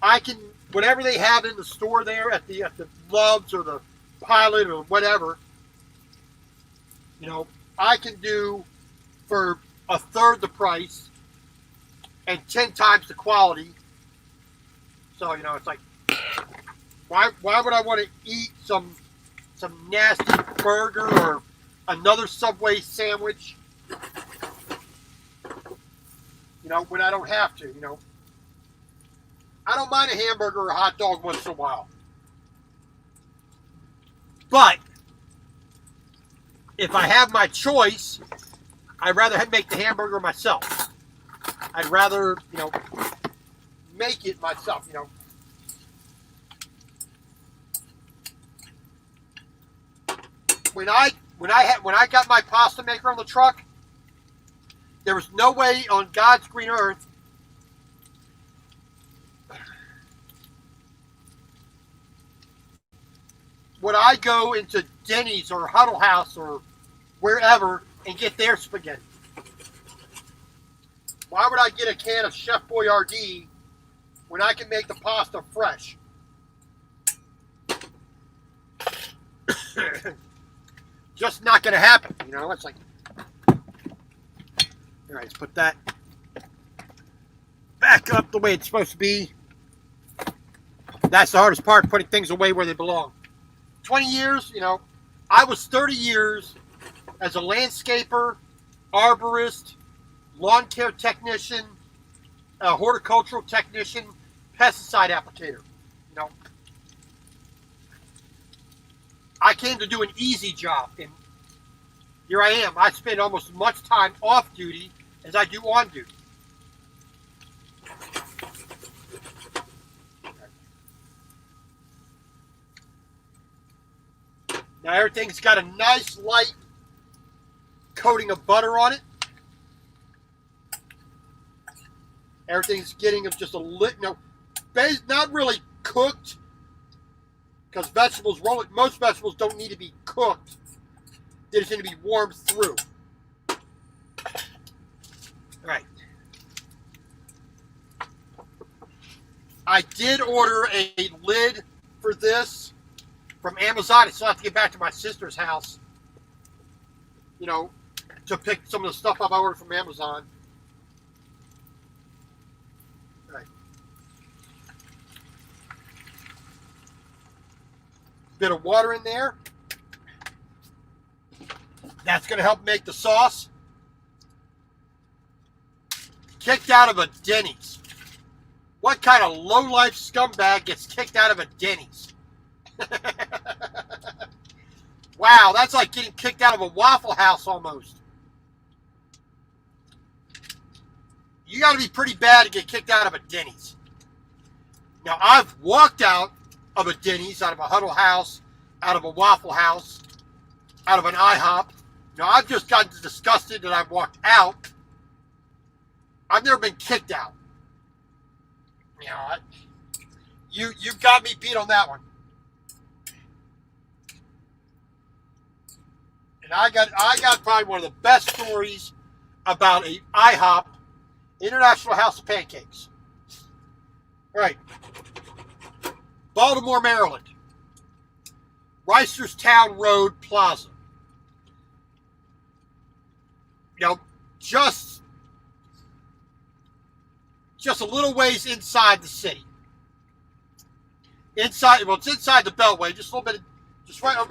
I can, whatever they have in the store there at the Love's or the Pilot or whatever, I can do for a third the price and 10 times the quality. So, it's like, why would I want to eat some nasty burger or another Subway sandwich, when I don't have to, I don't mind a hamburger or a hot dog once in a while. But if I have my choice, I'd rather make the hamburger myself. I'd rather, make it myself, When I got my pasta maker on the truck, there was no way on God's green earth would I go into Denny's or Huddle House or wherever and get their spaghetti. Why would I get a can of Chef Boyardee when I can make the pasta fresh? Just not going to happen. It's like, all right, let's put that back up the way it's supposed to be. That's the hardest part, putting things away where they belong. 20 years, I was 30 years as a landscaper, arborist, lawn care technician, horticultural technician, pesticide applicator. I came to do an easy job, and here I am. I spend almost as much time off duty as I do on duty. Now everything's got a nice light coating of butter on it. Everything's getting just a little, not really cooked, because most vegetables don't need to be cooked. They just need to be warmed through. All right. I did order a lid for this from Amazon. I still have to get back to my sister's house, to pick some of the stuff I've ordered from Amazon. All right. Bit of water in there. That's going to help make the sauce. Kicked out of a Denny's. What kind of low-life scumbag gets kicked out of a Denny's? Wow, that's like getting kicked out of a Waffle House almost. You got to be pretty bad to get kicked out of a Denny's. Now, I've walked out of a Denny's, out of a Huddle House, out of a Waffle House, out of an IHOP. Now, I've just gotten disgusted that I've walked out. I've never been kicked out. You've got me beat on that one. And I got probably one of the best stories about a IHOP, International House of Pancakes. All right. Baltimore, Maryland. Reisterstown Road Plaza. just a little ways inside the city. Inside, well, it's inside the Beltway, just a little bit, just right on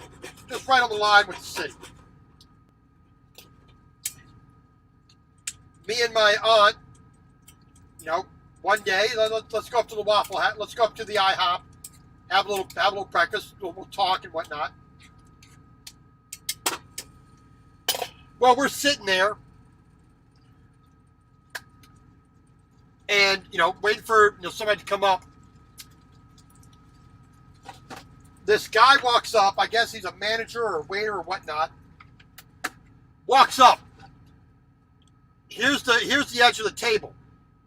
the line with the city. Me and my aunt, one day, let's go up to the Waffle House, let's go up to the IHOP, have a little breakfast, we'll talk and whatnot. Well, we're sitting there, and waiting for somebody to come up. This guy walks up. I guess he's a manager or a waiter or whatnot. Walks up. Here's the edge of the table.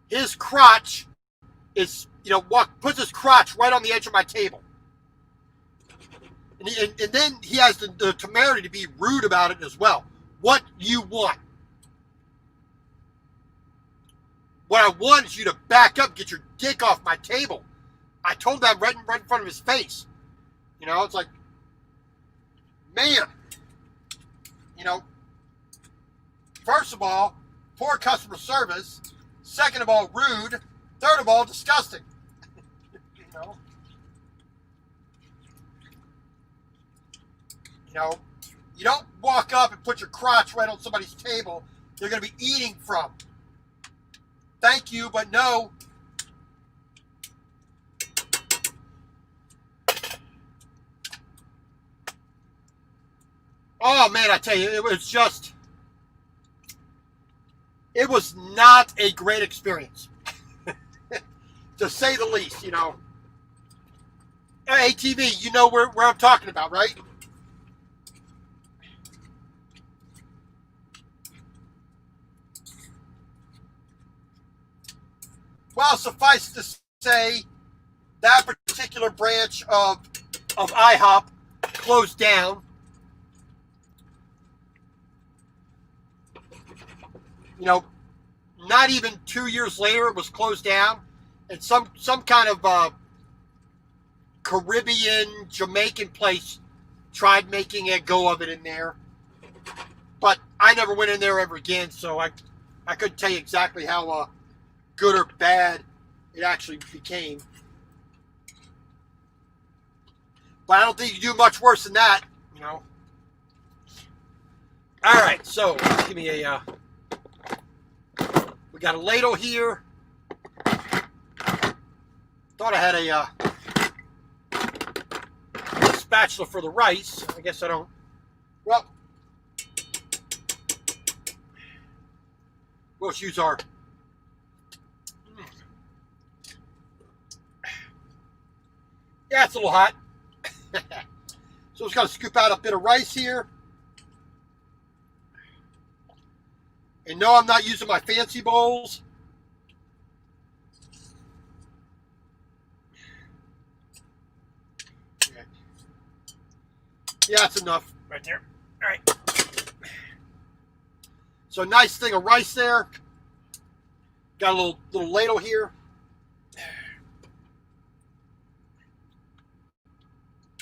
His crotch is puts his crotch right on the edge of my table. And then he has the temerity to be rude about it as well. What you want? What I want is you to back up, get your dick off my table. I told that right in front of his face. It's like, man, first of all, poor customer service. Second of all, rude. Third of all, disgusting. You don't walk up and put your crotch right on somebody's table they're going to be eating from. Thank you, but no. Oh, man, I tell you, it was not a great experience, to say the least, ATV, you know where I'm talking about, right? Well, suffice to say, that particular branch of IHOP closed down. Not even 2 years later, it was closed down, and some kind of Caribbean, Jamaican place tried making a go of it in there, but I never went in there ever again, so I couldn't tell you exactly how good or bad it actually became. But I don't think you can do much worse than that, All right, so let's give me a. We got a ladle here. Thought I had a spatula for the rice. I guess I don't. Well, we'll just use our. Yeah, it's a little hot. So just got to scoop out a bit of rice here. And no, I'm not using my fancy bowls. Yeah, that's enough right there. All right. So nice thing of rice there. Got a little ladle here.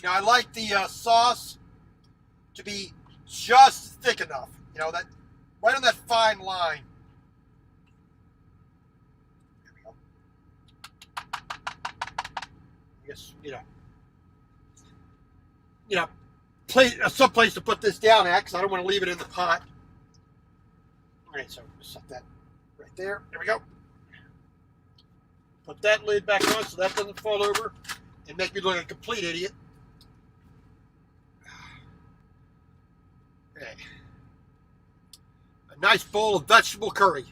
Now I like the sauce to be just thick enough. That right on that fine line. There we go. I guess some place to put this down at, because I don't want to leave it in the pot. All right, so set that right there. There we go. Put that lid back on so that doesn't fall over and make me look like a complete idiot. Okay. A nice bowl of vegetable curry.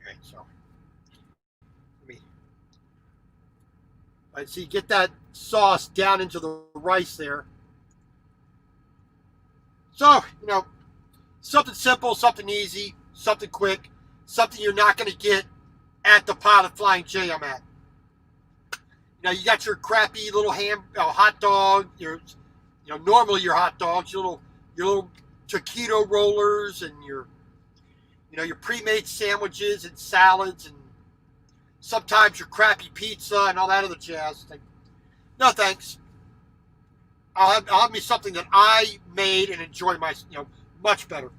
Okay, so let's see, get that sauce down into the rice there. So, something simple, something easy, something quick, something you're not going to get at the Pot of Flying J I'm at. You got your crappy little hot dog, normally your hot dogs, your little taquito rollers, and your pre-made sandwiches and salads, and sometimes your crappy pizza and all that other jazz. No thanks. I'll have me something that I made and enjoy much better.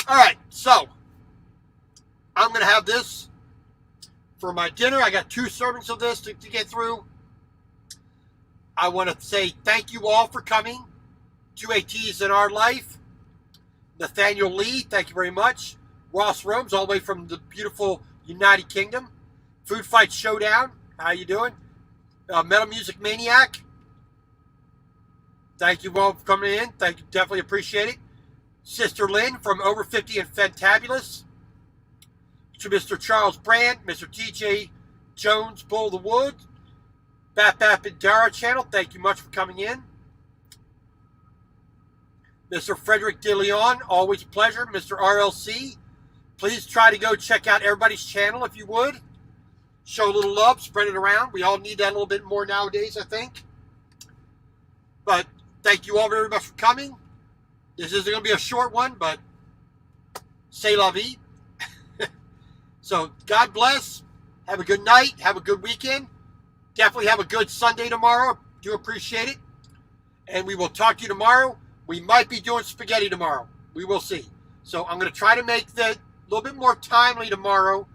All right, so I'm going to have this for my dinner. I got 2 servings of this to get through. I want to say thank you all for coming to ATs in Our Life. Nathaniel Lee, thank you very much. Ross Romes, all the way from the beautiful United Kingdom. Food Fight Showdown, how you doing? Metal Music Maniac, thank you all for coming in. Thank you, definitely appreciate it. Sister Lynn from Over 50 and Fantabulous. To Mr. Charles Brand, Mr. TJ Jones, Bull of the Wood, Bap Bap and Dara channel, thank you much for coming in. Mr. Frederick DeLeon, always a pleasure. Mr. RLC, please try to go check out everybody's channel if you would. Show a little love, spread it around. We all need that a little bit more nowadays, I think. But thank you all very much for coming. This isn't going to be a short one, but c'est la vie. So God bless. Have a good night. Have a good weekend. Definitely have a good Sunday tomorrow. Do appreciate it. And we will talk to you tomorrow. We might be doing spaghetti tomorrow. We will see. So I'm going to try to make that a little bit more timely tomorrow.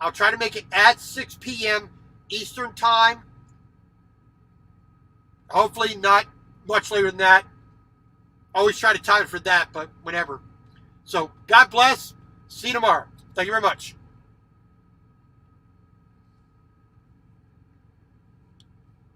I'll try to make it at 6 p.m. Eastern Time. Hopefully not much later than that. Always try to time it for that, but whatever. So God bless. See you tomorrow. Thank you very much.